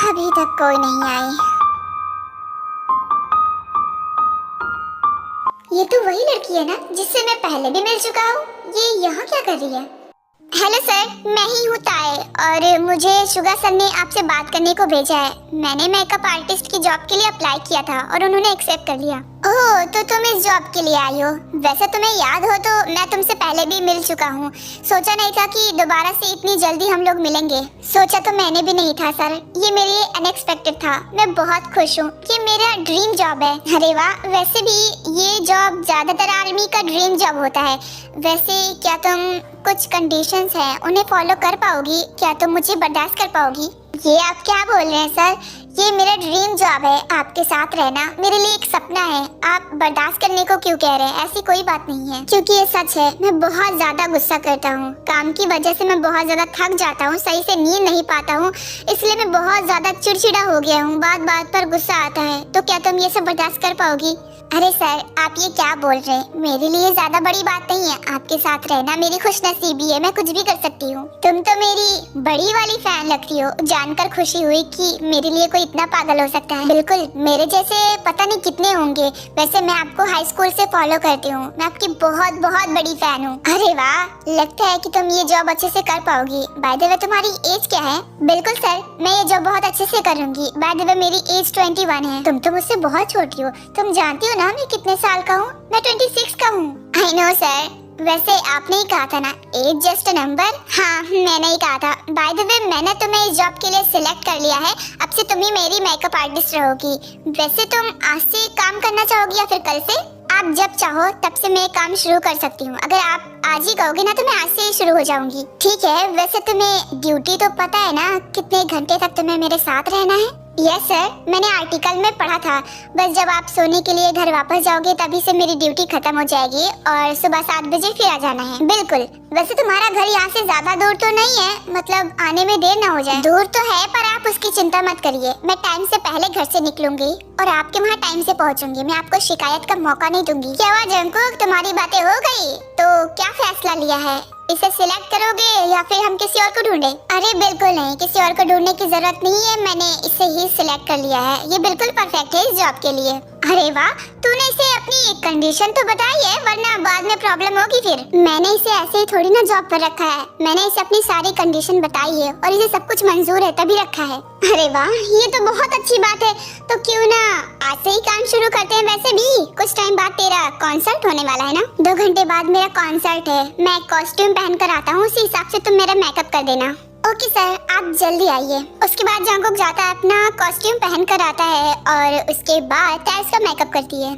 [SPEAKER 1] अभी तक कोई नहीं आई। ये तो वही लड़की है ना जिससे मैं पहले भी मिल चुका हूँ। ये यहाँ क्या कर रही है? हेलो सर, मैं ही हूँ ताए, और मुझे शुगर सर ने आपसे बात करने को भेजा है। मैंने मेकअप आर्टिस्ट की जॉब के लिए अप्लाई किया था और उन्होंने एक्सेप्ट कर लिया। ओह, तो तुम इस जॉब के लिए आई हो। वैसे तुम्हें याद हो तो मैं तुमसे पहले भी मिल चुका हूँ। सोचा नहीं था कि दोबारा से इतनी जल्दी हम लोग मिलेंगे। सोचा तो मैंने भी नहीं था सर, ये मेरे लिए अनएक्सपेक्टेड था। मैं बहुत खुश हूँ, ये मेरा ड्रीम जॉब है। अरे वाह, वैसे भी ये जॉब ज्यादातर आर्मी का ड्रीम जॉब होता है। वैसे क्या तुम कुछ कंडीशंस हैं उन्हें फॉलो कर पाओगी? क्या तुम मुझे बर्दाश्त कर पाओगी? ये आप क्या बोल रहे हैं सर? ये मेरा ड्रीम जॉब है, आपके साथ रहना मेरे लिए एक सपना है। आप बर्दाश्त करने को क्यों कह रहे हैं? ऐसी कोई बात नहीं है, क्योंकि ये सच है। मैं बहुत ज्यादा गुस्सा करता हूँ, काम की वजह से मैं बहुत ज्यादा थक जाता हूँ, सही से नींद नहीं पाता हूँ, इसलिए मैं बहुत ज्यादा चिड़चिड़ा हो गया हूँ। बात बात पर गुस्सा आता है। तो क्या तुम ये सब बर्दाश्त कर पाओगी? अरे सर, आप ये क्या बोल रहे हैं? मेरे लिए ज्यादा बड़ी बात नहीं है आपके साथ रहना, मेरी खुशनसीबी है, मैं कुछ भी कर सकती हूँ। तुम तो मेरी बड़ी वाली फैन लगती हो। जानकर खुशी हुई कि मेरे लिए कोई इतना पागल हो सकता है। बिल्कुल, मेरे जैसे पता नहीं कितने होंगे। वैसे मैं आपको हाई स्कूल से फॉलो करती हूँ, मैं आपकी बहुत बहुत बड़ी फैन हूँ। अरे वाह, लगता है कि तुम ये जॉब अच्छे से कर पाओगी। बाय द वे, तुम्हारी एज क्या है? बिल्कुल सर, मैं ये जॉब बहुत अच्छे से करूँगी। बाय द वे, मेरी एज 21 है। तुम तो मुझसे बहुत छोटी हो। तुम जानती हो ना मैं कितने साल का हूँ? मैं 26 का हूँ। आई नो सर, वैसे आपने ही कहा था ना, एज जस्ट अ नंबर। हाँ, मैंने ही कहा था। बाय द वे, मैंने तुम्हें इस जॉब के लिए सिलेक्ट कर लिया है। अब से तुम ही मेरी मेकअप आर्टिस्ट रहोगी। वैसे तुम आज से काम करना चाहोगी या फिर कल से? आप जब चाहो तब से मैं काम शुरू कर सकती हूँ। अगर आप आज ही कहोगे ना तो मैं आज से ही शुरू हो जाऊंगी। ठीक है, वैसे तुम्हें ड्यूटी तो पता है ना, कितने घंटे तक तुम्हें मेरे साथ रहना है? यस सर, मैंने आर्टिकल में पढ़ा था। बस जब आप सोने के लिए घर वापस जाओगे तभी से मेरी ड्यूटी खत्म हो जाएगी और सुबह 7 बजे फिर आ जाना है। बिल्कुल। वैसे तुम्हारा घर यहाँ से ज्यादा दूर तो नहीं है, मतलब आने में देर ना हो जाए? दूर तो है, पर आप उसकी चिंता मत करिए। मैं टाइम से पहले घर से निकलूंगी और आपके वहाँ टाइम से पहुँचूंगी। मैं आपको शिकायत का मौका नहीं दूंगी। क्या हुआ जंकुक, तुम्हारी बातें हो गई? तो क्या फैसला लिया है? इसे सिलेक्ट करोगे या फिर हम किसी और को ढूंढे? अरे बिल्कुल नहीं, किसी और को ढूंढने की जरूरत नहीं है। मैंने इसे ही सिलेक्ट कर लिया है। ये बिल्कुल परफेक्ट है इस जॉब के लिए। अरे वाह, तूने इसे अपनी कंडीशन तो बताई है, वरना बाद में प्रॉब्लम होगी फिर। मैंने इसे ऐसे ही थोड़ी ना जॉब पर रखा है। मैंने इसे अपनी सारी कंडीशन बताई है और इसे सब कुछ मंजूर है तभी रखा है। अरे वाह, ये तो बहुत अच्छी बात है। तो क्यों ना आज से ही काम शुरू करते हैं? वैसे भी कुछ टाइम बाद तेरा कॉन्सर्ट होने वाला है ना? 2 घंटे बाद मेरा कॉन्सर्ट है। मैं कॉस्ट्यूम पहन कर आता हूँ, उसी हिसाब से तुम मेरा मेकअप कर देना। ओके सर, आप जल्दी आइए। उसके बाद जंकुक जाता है, अपना कॉस्ट्यूम पहन कर आता है और उसके बाद टाइस का मेकअप करती है।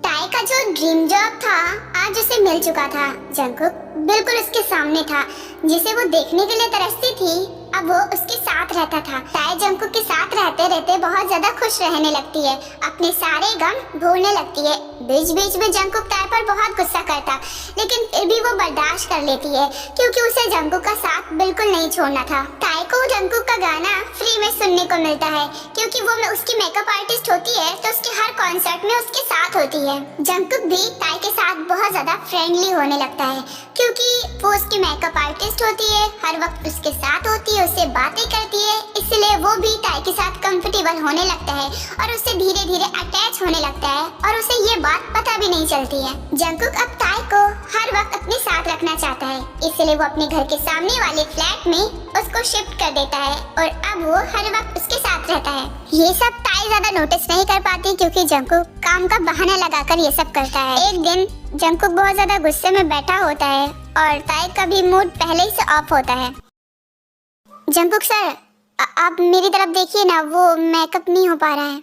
[SPEAKER 1] टाई का जो ड्रीम जॉब था आज उसे मिल चुका था। जंकुक बिल्कुल उसके सामने था, जिसे वो देखने के लिए तरसती थी। अब वो उसके साथ रहता था। टाई जंकुक के साथ रहते रहते बहुत ज्यादा खुश रहने लगती है, अपने सारे गम भूलने लगती है। बीच बीच में जंकुक टाई पर बहुत गुस्सा करता, लेकिन फिर भी वो बर्दाश्त कर लेती है क्योंकि उसे जंकुक का साथ बिल्कुल नहीं छोड़ना था। टाई को जंकुक का गाना फ्री में सुनने को मिलता है क्योंकि वो उसकी मेकअप आर्टिस्ट होती है, तो उसके हर कॉन्सर्ट में उसके साथ होती है। जंकुक भी टाई के साथ बहुत ज्यादा फ्रेंडली होने लगता है क्योंकि वो उसकी मेकअप आर्टिस्ट होती है, हर वक्त उसके साथ होती है, उससे बातें करती है, इसलिए वो भी टाई के साथ कंफर्टेबल होने लगता है और उससे धीरे धीरे अटैच होने लगता है और उसे ये बात पता भी नहीं चलती है। जंकुक अब टाई को हर वक्त अपने साथ रखना चाहता है, इसलिए वो अपने घर के सामने वाले फ्लैट में उसको शिफ्ट कर देता है और अब वो हर वक्त उसके साथ रहता है। ये सब टाई ज्यादा नोटिस नहीं कर पाती क्योंकि जंकुक काम का बहाना लगाकर ये सब करता है। एक दिन जंकुक बहुत ज्यादा गुस्से में बैठा होता है और टाई का भी मूड पहले ही से ऑफ होता है। जंकुक सर, आप मेरी तरफ देखिए ना, वो मेकअप नहीं हो पा रहा है।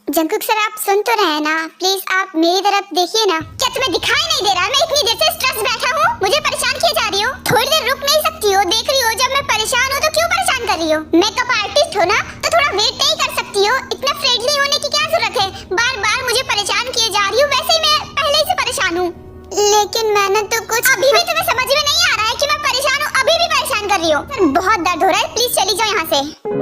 [SPEAKER 1] जंकुक सर, आप सुन तो रहे हैं ना? प्लीज आप मेरी तरफ देखिए ना। क्या तुम्हें दिखाई नहीं दे रहा? मैं इतनी देर से स्ट्रेस बैठा हूँ, मुझे परेशान किए जा रही हो। थोड़ी देर रुक नहीं सकती हो? देख रही हो जब मैं परेशान हूँ तो क्यों परेशान कर रही हो? मेकअप आर्टिस्ट हो ना, तो थोड़ा वेट नहीं कर सकती हो? इतना फ्रेंडली होने की क्या जरूरत है? बार बार मुझे परेशान किए जा रही हो, वैसे ही मैं पहले ही से परेशान हूँ। लेकिन मैंने तो कुछ अभी भी तुम्हें समझ में नहीं आ रहा है कि मैं परेशान हूँ? अभी भी परेशान कर रही हो। बहुत दर्द हो रहा है, प्लीज चली जाओ यहाँ से।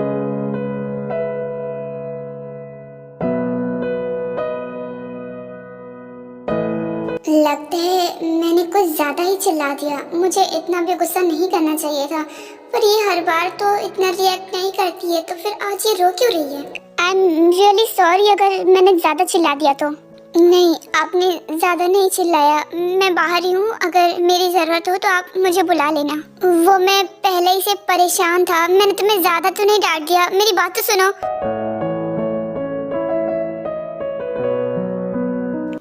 [SPEAKER 1] लगता है मैंने कुछ ज्यादा ही चिल्ला दिया। मुझे इतना भी गुस्सा नहीं करना चाहिए था, पर ये हर बार तो इतना रिएक्ट नहीं करती है, तो फिर आज ये रो क्यों रही है? आई एम रियली सॉरी अगर मैंने ज्यादा चिल्ला दिया तो। नहीं, आपने ज्यादा नहीं चिल्लाया। मैं बाहर ही हूँ, अगर मेरी जरूरत हो तो आप मुझे बुला लेना। वो मैं पहले ही से परेशान था, मैंने तुम्हें ज्यादा तो नहीं डांट दिया। मेरी बात तो सुनो।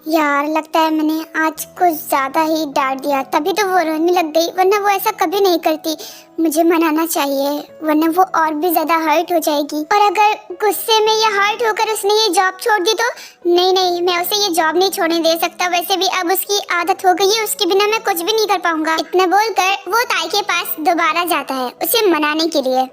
[SPEAKER 1] यार, लगता है मैंने आज कुछ ज्यादा ही डांट दिया, तभी तो वो रोने लग गई, वरना वो ऐसा कभी नहीं करती। मुझे मनाना चाहिए, वरना वो और भी ज्यादा हर्ट हो जाएगी। और अगर गुस्से में या हर्ट होकर उसने ये जॉब छोड़ दी तो? नहीं, मैं उसे ये जॉब नहीं छोड़ने दे सकता। वैसे भी अब उसकी आदत हो गई है, उसके बिना मैं कुछ भी नहीं कर पाऊंगा। इतना बोलकर वो टाई के पास दोबारा जाता है उसे मनाने के लिए।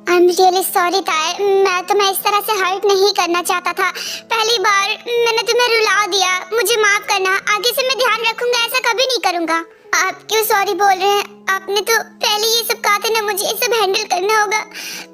[SPEAKER 1] I am really sorry tie, मैं तुम्हें इस तरह से हर्ट नहीं करना चाहता था। पहली बार मैंने तुम्हें रुला दिया, मुझे माफ करना। आगे से मैं ध्यान रखूंगा, ऐसा कभी नहीं करूंगा। आप क्यों सॉरी बोल रहे हैं? आपने तो पहले ये सब कहा था ना, मुझे ये सब हैंडल करना होगा,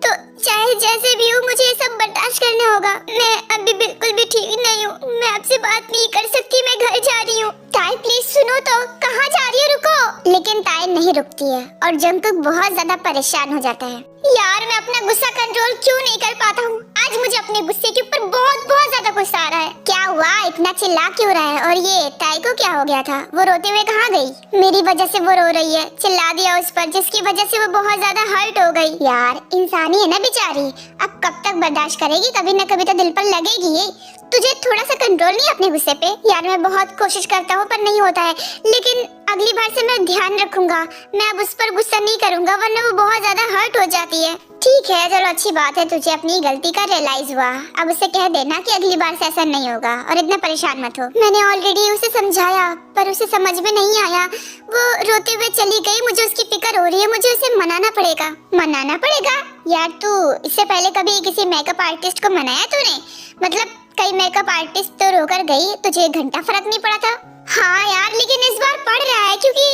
[SPEAKER 1] तो चाहे जैसे भी हो मुझे ये सब बर्दाश्त करना होगा। मैं अभी बिल्कुल भी ठीक नहीं हूँ, मैं आपसे बात नहीं कर सकती, मैं घर जा रही हूँ। ताई प्लीज सुनो तो, कहाँ जा रही हो? रुको। लेकिन ताई नहीं रुकती है और जंगकुक बहुत ज्यादा परेशान हो जाता है। यार मैं अपना गुस्सा कंट्रोल क्यों नहीं कर पाता हूँ? आज मुझे अपने गुस्से के ऊपर बहुत बहुत ज्यादा गुस्सा आ रहा है। क्या हुआ, इतना चिल्ला क्यों रहा है? और ये ताई को क्या हो गया था? वो रोते हुए कहाँ गई? मेरी वजह से वो रो रही है, चिल्ला दिया उस पर, जिसकी वजह से वो बहुत ज्यादा हर्ट हो गई। यार इंसानी है ना बेचारी, अब कब तक बर्दाश्त करेगी? कभी न कभी तो दिल पर लगेगी ये। तुझे थोड़ा सा कंट्रोल नहीं अपने गुस्से पे? यार मैं बहुत कोशिश करता हूँ पर नहीं होता है, लेकिन अगली बार से मैं ध्यान रखूंगा। मैं अब उस पर गुस्सा नहीं करूंगा वरना वो बहुत ज्यादा हर्ट हो जाती है। ठीक है चलो, अच्छी बात है तुझे अपनी गलती का रियलाइज हुआ। अब उसे कह देना कि अगली बार से ऐसा नहीं होगा और इतना परेशान मत हो। मैंने ऑलरेडी उसे समझाया पर उसे समझ में नहीं आया, वो रोते हुए चली गई। मुझे उसकी फिक्र हो रही है, मुझे उसे मनाना पड़ेगा। मनाना पड़ेगा? यार तू इससे पहले कभी किसी मेकअप आर्टिस्ट को मनाया तूने? मतलब कई मेकअप आर्टिस्ट तो रोकर गई, तुझे एक घंटा फर्क नहीं पड़ा था? हाँ यार, लेकिन इस बार पड़ रहा है क्योंकि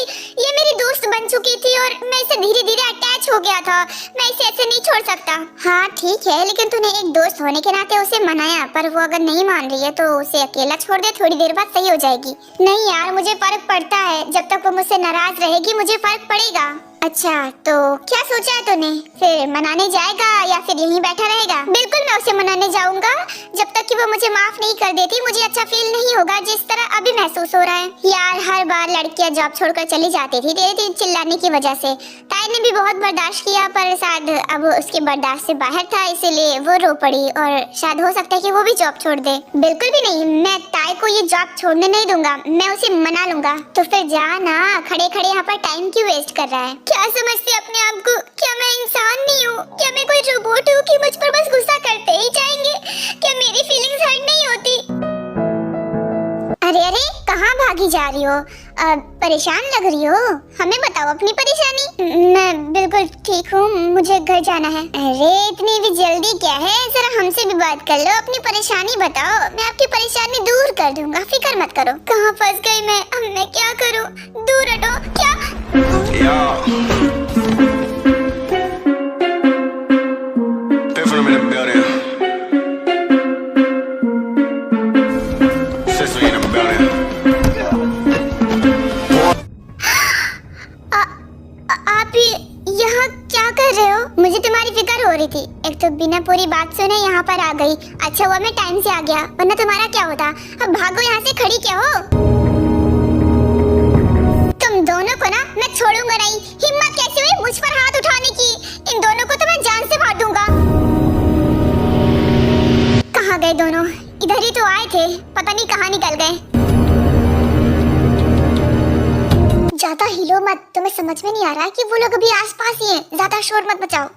[SPEAKER 1] ये मेरी दोस्त बन चुकी थी और मैं इसे धीरे धीरे अटैच हो गया था। मैं इसे ऐसे नहीं छोड़ सकता। हाँ ठीक है, लेकिन तूने एक दोस्त होने के नाते उसे मनाया, पर वो अगर नहीं मान रही है तो उसे अकेला छोड़ दे, थोड़ी देर बाद सही हो जाएगी। नहीं यार मुझे फर्क पड़ता है, जब तक वो मुझसे नाराज रहेगी मुझे फर्क पड़ेगा। अच्छा तो क्या सोचा है तूने? फिर मनाने जाएगा या फिर यहीं बैठा रहेगा? बिल्कुल मैं उसे मनाने जाऊंगा, जब तक कि वो मुझे माफ नहीं कर देती मुझे अच्छा फील नहीं होगा जिस तरह अभी महसूस हो रहा है। यार हर बार लड़कियां जॉब छोड़कर चली जाती थी तेरे चिल्लाने की वजह से। ताई ने भी बहुत बर्दाश्त किया पर शायद अब उसके बर्दाश्त से बाहर था, इसीलिए वो रो पड़ी और शायद हो सकता है कि वो भी जॉब छोड़ दे। बिल्कुल भी नहीं, मैं ताई को ये जॉब छोड़ने नहीं दूंगा, मैं उसे मना लूंगा। तो फिर जा ना, खड़े खड़े यहाँ पर टाइम क्यों वेस्ट कर रहा है? क्या समझते अपने आप को? क्या मैं इंसान नहीं हूँ? क्या मैं कोई रोबोट हूँ कि मुझ पर बस गुस्सा करते ही जाएंगे? क्या मेरी फीलिंग्स हर्ट नहीं होती? अरे अरे कहाँ भागी जा रही हो? परेशान लग रही हो, हमें बताओ अपनी परेशानी। मैं बिल्कुल ठीक हूँ, मुझे घर जाना है। अरे इतनी भी जल्दी क्या है, जरा हमसे भी बात कर लो, अपनी परेशानी बताओ, मैं आपकी परेशानी दूर कर दूंगा, फिक्र मत करो। कहाँ फंस गई मैं, अब मैं क्या करूँ? दूर हटो। क्या आप यहाँ क्या कर रहे हो? मुझे तुम्हारी फिक्र हो रही थी। एक तो बिना पूरी बात सुने यहाँ पर आ गई। अच्छा हुआ मैं टाइम से आ गया, वरना तुम्हारा क्या होता? अब भागो यहाँ से, खड़ी क्या हो? तुम दोनों को ना मैं छोड़ूंगा नहीं। हिम्मत कैसे हुई मुझ पर हाथ उठाने की? इन दोनों को तो मैं जान से मार दूंगा। कहाँ गए दोनों? इधर ही तो आए थे, पता नहीं कहाँ निकल गए। ज्यादा हिलो मत, तुम्हें समझ में नहीं आ रहा है कि वो लोग अभी आसपास ही हैं। ज्यादा शोर मत मचाओ।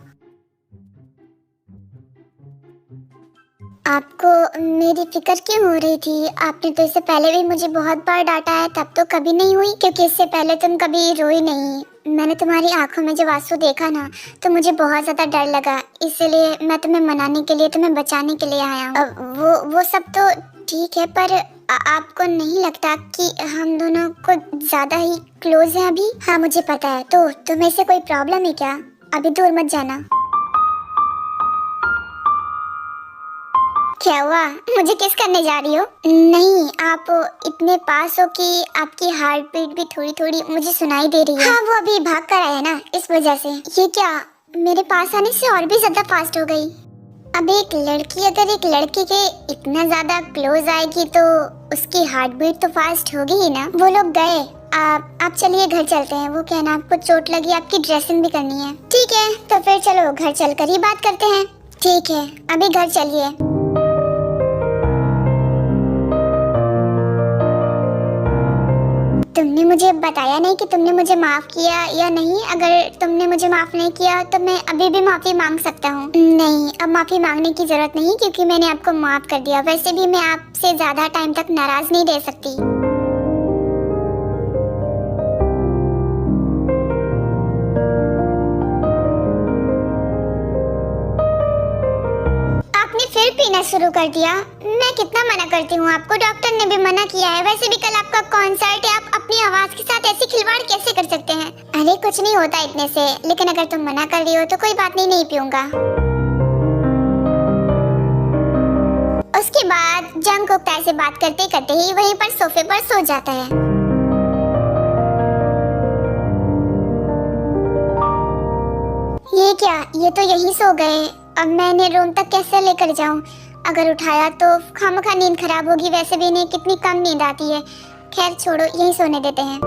[SPEAKER 1] आपको मेरी फिक्र क्यों हो रही थी? आपने तो इससे पहले भी मुझे बहुत बार डांटा है, तब तो कभी नहीं हुई, क्योंकि इससे पहले तुम कभी रोई नहीं। मैंने तुम्हारी आंखों में जब आंसू देखा ना तो मुझे बहुत ज्यादा डर लगा, इसलिए मैं तुम्हें मनाने के लिए, तुम्हें बचाने के लिए आया हूँ। वो सब तो ठीक है, पर आपको नहीं लगता कि हम दोनों को ज्यादा ही क्लोज हैं अभी? हाँ मुझे पता है। तो तुम्हें से कोई प्रॉब्लम है क्या? अभी दूर मत जाना। क्या हुआ? मुझे किस करने जा रही हो? नहीं, आप इतने पास हो कि आपकी हार्ट बीट भी थोड़ी थोड़ी मुझे सुनाई दे रही है। हाँ वो अभी भाग कर आया ना, इस वजह से। ये क्या, मेरे पास आने से और भी ज्यादा फास्ट हो गई? अब एक लड़की अगर एक लड़के के इतना ज्यादा क्लोज आएगी तो उसकी हार्ट बीट तो फास्ट होगी ही ना। वो लोग गए, आप चलिए घर चलते हैं। वो कहना आपको चोट लगी, आपकी ड्रेसिंग भी करनी है। ठीक है तो फिर चलो घर चलकर ही बात करते हैं। ठीक है अभी घर चलिए। तुमने मुझे बताया नहीं कि तुमने मुझे माफ किया या नहीं। अगर तुमने मुझे माफ नहीं किया तो मैं अभी भी माफी मांग सकता हूँ। नहीं, अब माफी मांगने की जरूरत नहीं, क्योंकि मैंने आपको माफ कर दिया। वैसे भी मैं आपसे ज्यादा टाइम तक नाराज नहीं रह सकती। आपने फिर पीना शुरू कर दिया। मैं कितना मना करती हूँ आपको, डॉक्टर ने भी मना किया है। वैसे भी कल आपका कॉन्सर्ट है, आप अपनी आवाज के साथ ऐसी खिलवाड़ कैसे कर सकते हैं? अरे कुछ नहीं होता इतने से, लेकिन अगर तुम मना कर रही हो तो कोई बात नहीं, नहीं पीऊंगा। उसके बाद जंगकुक ताई से बात करते करते ही वहीं पर सोफे पर सो जाता है। ये क्या, ये तो यहीं सो गए। अब मैं इन्हें रूम तक कैसे लेकर जाऊं? अगर उठाया तो खामखा नींद खराब होगी। वैसे भी इन्हें कितनी कम नींद आती है। खैर छोड़ो, यहीं सोने देते हैं।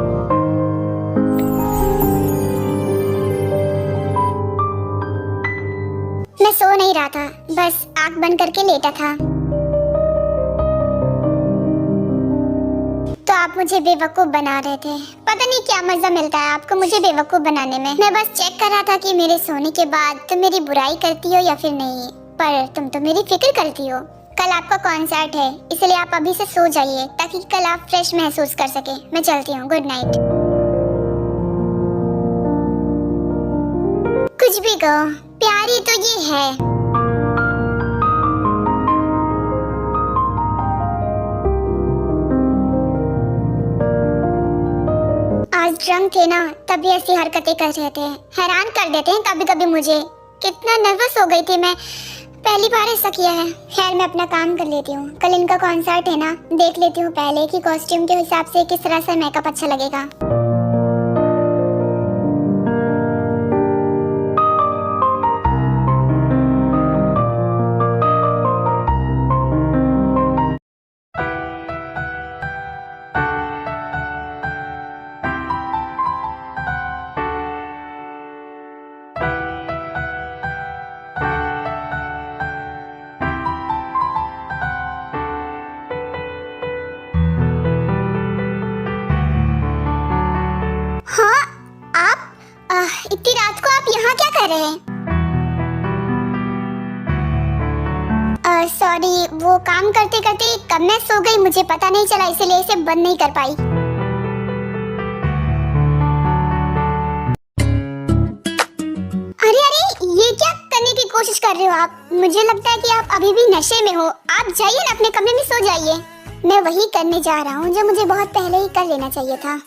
[SPEAKER 1] मैं सो नहीं रहा था, बस आंख बंद करके लेटा था। तो आप मुझे बेवकूफ बना रहे थे। पता नहीं क्या मजा मिलता है आपको मुझे बेवकूफ बनाने में। मैं बस चेक कर रहा था कि मेरे सोने के बाद तुम मेरी बुराई करती हो या फिर नहीं, पर तुम तो मेरी फिक्र करती हो। कल आपका कॉन्सर्ट है, इसलिए आप अभी से सो जाइए ताकि कल आप फ्रेश महसूस कर सके। मैं चलती हूँ, गुड नाइट। कुछ भी कहो, प्यारी तो ये है। आज ड्रंक थे ना, तभी ऐसी हरकतें कर रहे थे। हैरान कर देते हैं कभी कभी मुझे। कितना नर्वस हो गई थी मैं, पहली बार ऐसा किया है। खैर मैं अपना काम कर लेती हूँ। कल इनका कॉन्सर्ट है ना, देख लेती हूँ पहले कि कॉस्ट्यूम के हिसाब से किस तरह से मेकअप अच्छा लगेगा। इतनी रात को आप यहाँ क्या कर रहे हैं? सॉरी, वो काम करते करते कब मैं सो गई मुझे पता नहीं चला, इसलिए इसे बंद नहीं कर पाई। अरे अरे, ये क्या करने की कोशिश कर रहे हो आप? मुझे लगता है कि आप अभी भी नशे में हो। आप जाइए ना, अपने कमरे में सो जाइए। मैं वही करने जा रहा हूँ जो मुझे बहुत पहले ही कर लेना चाहिए था।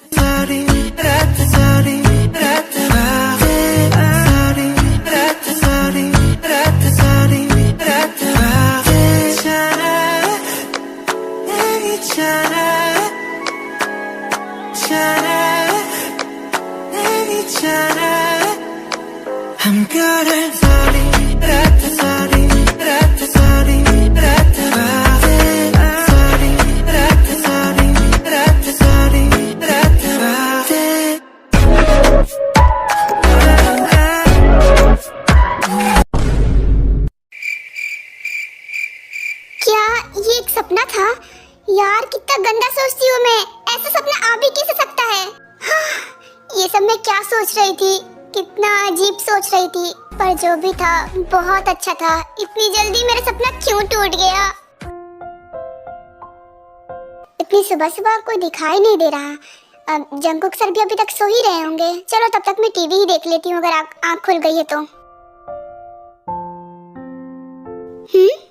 [SPEAKER 3] हम करे सारी रात सारी रात सारी रात सारी रात सारी रात सारी रात
[SPEAKER 1] क्या ये एक सपना था? यार कितना गंदा सोचती हूँ मैं। ऐसा सपना आ भी कैसे सकता है? ये सब मैं क्या सोच रही थी, कितना अजीब सोच रही थी। पर जो भी था बहुत अच्छा था। इतनी जल्दी मेरा सपना क्यों टूट गया? इतनी सुबह सुबह कोई दिखाई नहीं दे रहा। अब जंगकुक सर भी अभी तक सो ही रहे होंगे। चलो तब तक मैं टीवी ही देख लेती हूँ, अगर आँख खुल गई है तो।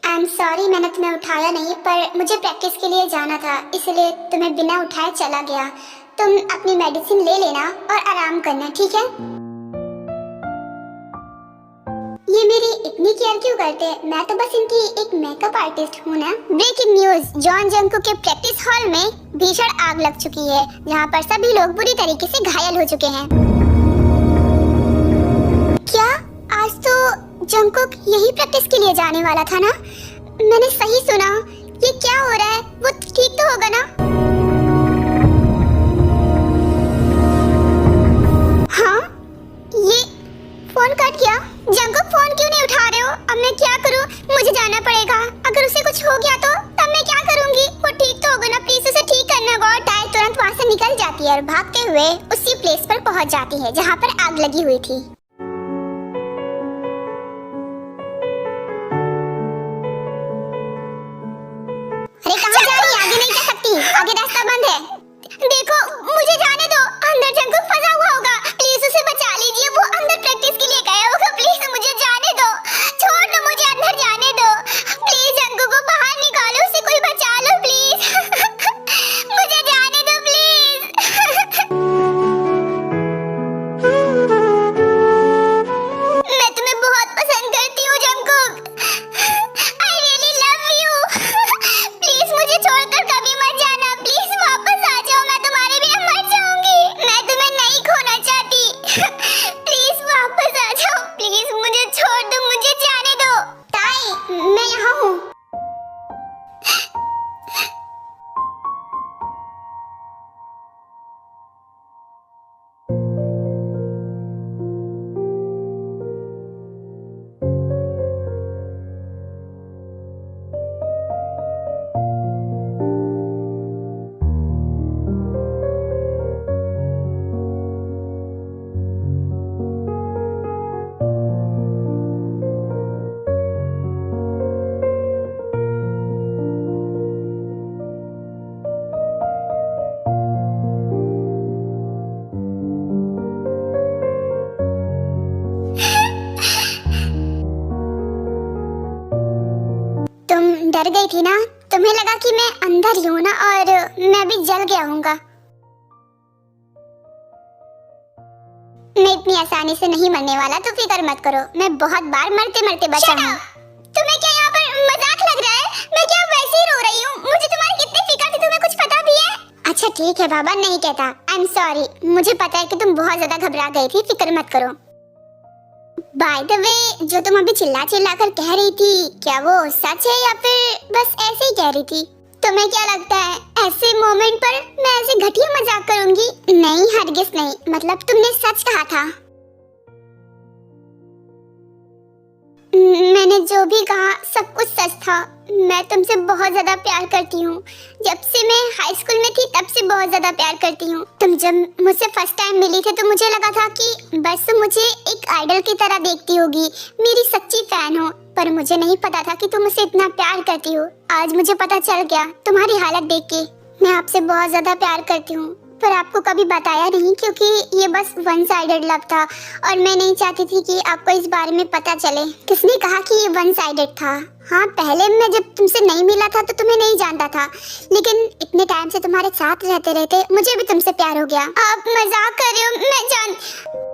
[SPEAKER 1] आई एम सॉरी, मैंने तुम्हें उठाया नहीं, पर मुझे प्रैक्टिस के लिए जाना था, इसलिए तुम्हें बिना उठाए चला गया। तुम अपनी मेडिसिन ले लेना और आराम करना, ठीक है? ये मेरी इतनी केयर क्यों करते हैं? मैं तो बस इनकी एक मेकअप आर्टिस्ट हूँ ना। ब्रेकिंग न्यूज, जॉन जंगकुक के प्रैक्टिस हॉल में भीषण आग लग चुकी है, जहाँ पर सभी लोग बुरी तरीके से घायल हो चुके हैं। क्या आज तो जंगकुक यही प्रैक्टिस के लिए जाने वाला था ना? मैंने सही सुना? ये क्या हो रहा है? वो ठीक तो होगा ना? हाँ, ये फोन कट गया। जंगकुक फोन क्यों नहीं उठा रहे हो? अब मैं क्या करूं? मुझे जाना पड़ेगा। अगर उसे कुछ हो गया तो तब मैं क्या करूंगी? वो ठीक तो होगा ना? प्लीज उसे ठीक करना। गौर टायर तुरंत वहाँ से निकल जाती है और भागते हुए उसी प्लेस पर पहुंच जाती है जहाँ पर आग लगी हुई थी। अरे कहाँ जा रही है? आगे नहीं जा सकती, आगे रास्ता बंद है। देखो, मुझे जाने दो। अंदर जंगकुक फंसा हुआ होगा, प्लीज उसे बचा लीजिए। वो अंदर प्रैक्टिस के लिए गया होगा, प्लीज मुझे जाने दो। छोड़ दो, मुझे अंदर जाने दो प्लीज। डर गई थी ना, तुम्हें लगा कि मैं अंदर ही हूँ ना और मैं भी जल गया हूँगा। मैं इतनी आसानी से नहीं मरने वाला, तो फिक्र मत करो। मैं बहुत बार मरते मरते बचा हूँ। तुम्हें क्या यहाँ पर मजाक लग रहा है? मैं क्या वैसे ही रो रही हूँ? मुझे तुम्हारी कितनी फिक्र थी, तुम्हें कुछ पता भी है? अच्छा ठीक है बाबा, नहीं कहता। आई एम सॉरी, मुझे पता है कि तुम बहुत ज्यादा घबरा गई थी, फिक्र मत करो। बाय द वे, जो तुम अभी चिल्ला चिल्ला कर कह रही थी, क्या वो सच है या फिर बस ऐसे ही कह रही थी? तुम्हें क्या लगता है ऐसे मोमेंट पर मैं ऐसे घटिया मजाक करूंगी? नहीं हरगिज नहीं, मतलब तुमने सच कहा था। मैंने जो भी कहा सब कुछ सच था। मैं तुमसे बहुत ज्यादा प्यार करती हूँ। जब से मैं हाई स्कूल में थी तब से बहुत ज्यादा प्यार करती हूँ। तुम जब मुझसे फर्स्ट टाइम मिली थी तो मुझे लगा था कि बस तुम मुझे एक आइडल की तरह देखती होगी, मेरी सच्ची फैन हो। पर मुझे नहीं पता था कि तुम मुझसे इतना प्यार करती हो। आज मुझे पता चल गया तुम्हारी हालत देख के। मैं आपसे बहुत ज्यादा प्यार करती हूँ, पर आपको कभी बताया नहीं क्योंकि ये बस वन साइडेड लव था और मैं नहीं चाहती थी कि आपको इस बारे में पता चले। किसने कहा कि ये वन साइडेड था? हाँ, पहले मैं जब तुमसे नहीं मिला था तो तुम्हें नहीं जानता था, लेकिन इतने टाइम से तुम्हारे साथ रहते रहते मुझे भी तुमसे प्यार हो गया। आप मजाक कर रहे हो? मैं जान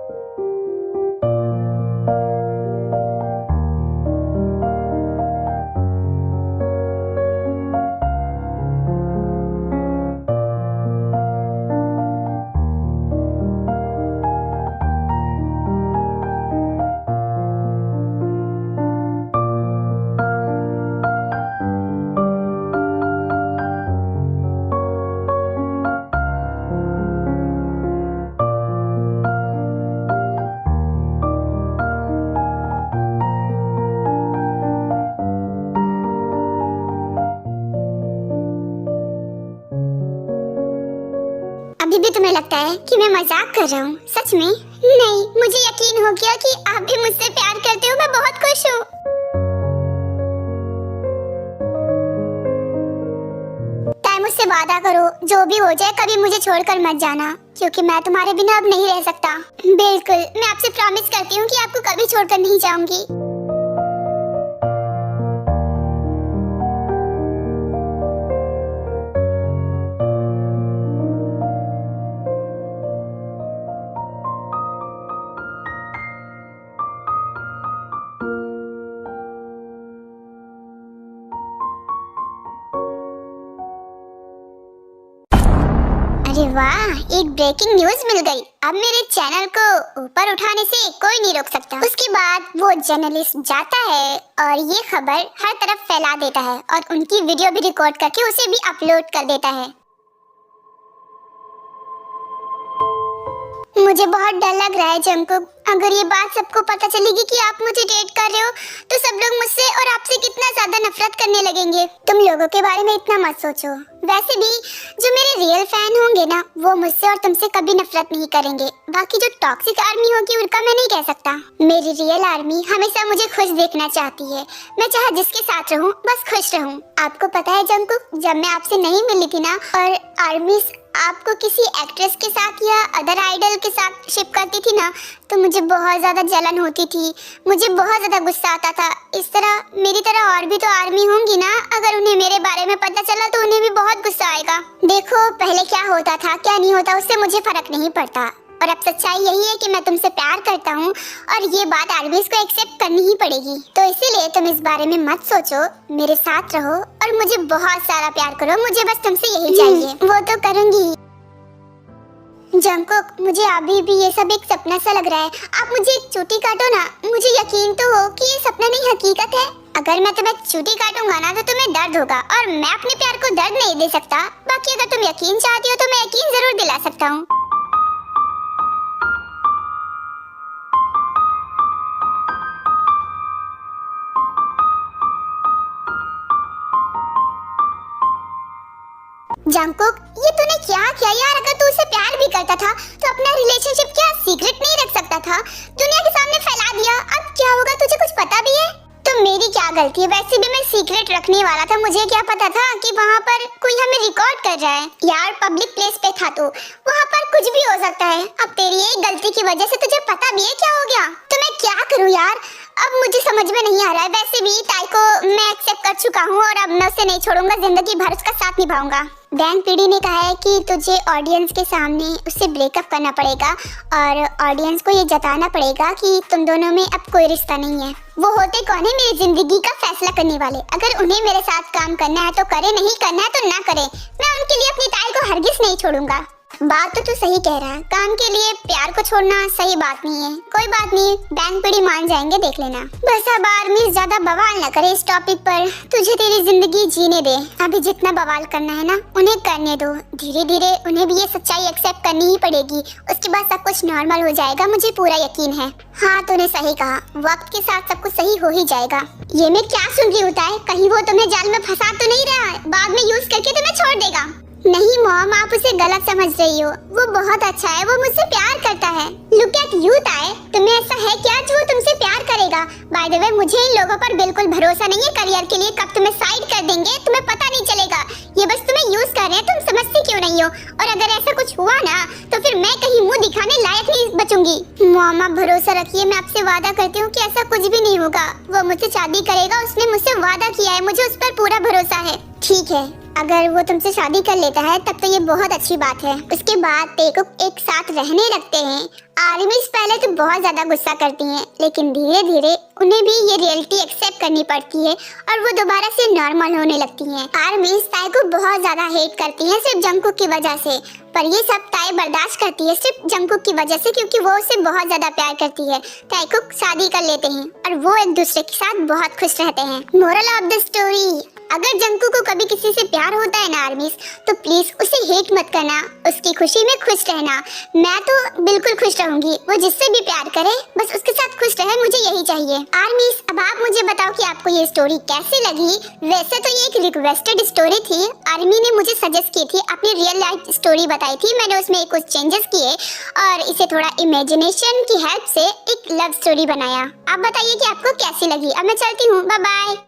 [SPEAKER 1] अभी भी तुम्हें लगता है कि मैं मजाक कर रहा हूँ? सच में? नहीं, मुझे यकीन हो गया कि आप भी मुझसे प्यार करते हो। मैं बहुत खुश हूँ। ताई मुझसे वादा करो, जो भी हो जाए कभी मुझे छोड़कर मत जाना, क्योंकि मैं तुम्हारे बिना अब नहीं रह सकता। बिल्कुल, मैं आपसे प्रॉमिस करती हूँ कि आपको कभी छोड़कर नहीं जाऊंगी। अरे वाह, एक ब्रेकिंग न्यूज मिल गई। अब मेरे चैनल को ऊपर उठाने से कोई नहीं रोक सकता। उसके बाद वो जर्नलिस्ट जाता है और ये खबर हर तरफ फैला देता है और उनकी वीडियो भी रिकॉर्ड करके उसे भी अपलोड कर देता है। मुझे बहुत डर लग रहा है जंकुक। अगर ये बात सबको पता चलेगी कि आप मुझे डेट कर रहे हो तो सब लोग मुझसे और आपसे कितना ज्यादा नफरत करने लगेंगे। तुम लोगों के बारे में इतना मत सोचो। वैसे भी जो मेरे रियल फैन होंगे ना, वो मुझसे और तुमसे कभी नफरत नहीं करेंगे। बाकी जो टॉक्सिक आर्मी होगी उनका मैं नहीं कह सकता। मेरी रियल आर्मी हमेशा मुझे खुश देखना चाहती है। मैं चाहे जिसके साथ रहूं बस खुश रहूं। आपको पता है जंकुक, जब मैं आपसे नहीं मिली थी ना और आर्मी आपको किसी एक्ट्रेस के साथ या अदर आइडल के साथ शिप करती थी ना, तो मुझे बहुत ज्यादा जलन होती थी। मुझे बहुत ज्यादा गुस्सा आता था। इस तरह मेरी तरह और भी तो आर्मी होंगी ना, अगर उन्हें मेरे बारे में पता चला तो उन्हें भी बहुत गुस्सा आएगा। देखो, पहले क्या होता था क्या नहीं होता उससे मुझे फर्क नहीं पड़ता, और अब सच्चाई यही है कि मैं तुमसे प्यार करता हूँ और ये बात आर्मीज को एक्सेप्ट करनी ही पड़ेगी। तो इसीलिए तुम इस बारे में मत सोचो, मेरे साथ रहो और मुझे बहुत सारा प्यार करो। मुझे बस तुमसे यही चाहिए। वो तो करूंगी। जंकुक, मुझे अभी भी ये सब एक सपना सा लग रहा है। आप मुझे एक चोटी काटो ना, मुझे यकीन तो हो कि ये सपना नहीं हकीकत है। अगर मैं तुम्हें चोटी काटूंगा ना तो तुम्हें दर्द होगा और मैं अपने प्यार को दर्द नहीं दे सकता। बाकी अगर तुम यकीन चाहती हो तो मैं यकीन जरूर दिला सकता हूँ। जंकुक, ये तूने क्या किया यार? अगर तू उसे प्यार भी करता था तो अपना रिलेशनशिप क्या सीक्रेट नहीं रख सकता था? दुनिया के सामने फैला दिया। अब क्या होगा तुझे कुछ पता भी है? तो मेरी क्या गलती है? वैसे भी मैं सीक्रेट रखने वाला था। मुझे क्या पता था कि वहाँ पर कोई हमें रिकॉर्ड कर रहा है। यार पब्लिक प्लेस पे था तो वहाँ पर कुछ भी हो सकता है। अब तेरी एक गलती की वजह से तुझे पता भी है क्या हो गया। तो मैं क्या करूँ यार? अब मुझे समझ में नहीं आ रहा है। वैसे भी ताई को मैं एक्सेप्ट कर चुका हूँ और अब मैं उसे नहीं छोड़ूंगा, जिंदगी भर उसका साथ निभाऊंगा। बैंक पीडी ने कहा है कि तुझे ऑडियंस के सामने उससे ब्रेकअप करना पड़ेगा और ऑडियंस को ये जताना पड़ेगा कि तुम दोनों में अब कोई रिश्ता नहीं है। वो होते कौन है? मेरी जिंदगी का फैसला करने वाले। अगर उन्हें मेरे साथ काम करना है तो करे, नहीं करना है तो ना करे। मैं उनके लिए अपनी ताई को हरगिज नहीं छोड़ूंगा। बात तो तू सही कह रहा है, काम के लिए प्यार को छोड़ना सही बात नहीं है। कोई बात नहीं, बैंक पीडी मान जाएंगे, देख लेना। बस अब आर्मी ज्यादा बवाल न करे इस टॉपिक पर। तुझे तेरी जिंदगी जीने दे। अभी जितना बवाल करना है ना उन्हें करने दो। धीरे धीरे उन्हें भी ये सच्चाई एक्सेप्ट करनी ही पड़ेगी। उसके बाद सब कुछ नॉर्मल हो जाएगा, मुझे पूरा यकीन है। हाँ तूने सही कहा, वक्त के साथ सब कुछ सही हो ही जाएगा। ये मैं क्या सुन रही होता है? कहीं वो तुम्हें जाल में फंसा तो नहीं रहा है? बाद में यूज करके तुम्हें छोड़ देगा। नहीं मॉम, आप उसे गलत समझ रही हो। वो बहुत अच्छा है, वो मुझसे प्यार करता है। लुक एट यू ताई, तुम्हें ऐसा है क्या जो वो तुमसे प्यार करेगा? बाय द वे मुझे इन लोगों पर बिल्कुल भरोसा नहीं है करियर के लिए। कब तुम्हें साइड कर देंगे तुम्हें पता नहीं चलेगा। ये बस तुम्हें यूज कर रहे हैं, तुम समझती क्यों नहीं हो? और अगर ऐसा कुछ हुआ ना तो फिर मैं कहीं मुंह दिखाने लायक नहीं बचूंगी। मॉम आप भरोसा रखिए, मैं आपसे वादा करती हूँ कि ऐसा कुछ भी नहीं होगा। वो मुझसे शादी करेगा, उसने मुझसे वादा किया है, मुझे उस पर पूरा भरोसा है। ठीक है, अगर वो तुमसे शादी कर लेता है तब तो ये बहुत अच्छी बात है। उसके बाद तेरे को एक साथ रहने लगते हैं। आर्मीज पहले तो बहुत ज्यादा गुस्सा करती हैं, लेकिन धीरे धीरे उन्हें भी ये रियलिटी एक्सेप्ट करनी पड़ती है और वो दोबारा से नॉर्मल होने लगती हैं। आर्मीज ताई को बहुत ज्यादा हेट करती हैं सिर्फ जंगकुक की वजह से, पर ये सब ताई बर्दाश्त करती है सिर्फ जंगकुक की वजह से, क्योंकि वो उसे बहुत ज्यादा प्यार करती है। ताई को शादी कर लेते हैं और वो एक दूसरे के साथ बहुत खुश रहते हैं। मोरल ऑफ द स्टोरी, अगर जंगकुक को कभी किसी से प्यार होता है ना आर्मीज, तो प्लीज उसे हेट मत करना, उसकी खुशी में खुश रहना। मैं तो बिल्कुल खुश रहूंगी, वो जिससे भी प्यार करे बस उसके साथ खुश रहे, मुझे यही चाहिए। आर्मीज अब आप मुझे बताओ कि आपको ये स्टोरी कैसी लगी। वैसे तो ये एक रिक्वेस्टेड स्टोरी थी, आर्मी ने मुझे सजेस्ट की थी, अपनी रियल लाइफ स्टोरी बताई थी, मैंने उसमें कुछ चेंजेस किए और इसे थोड़ा इमेजिनेशन की हेल्प से एक लव स्टोरी बनाया। आप बताइए कि आपको कैसी लगी। अब मैं चलती हूँ, बाय बाय।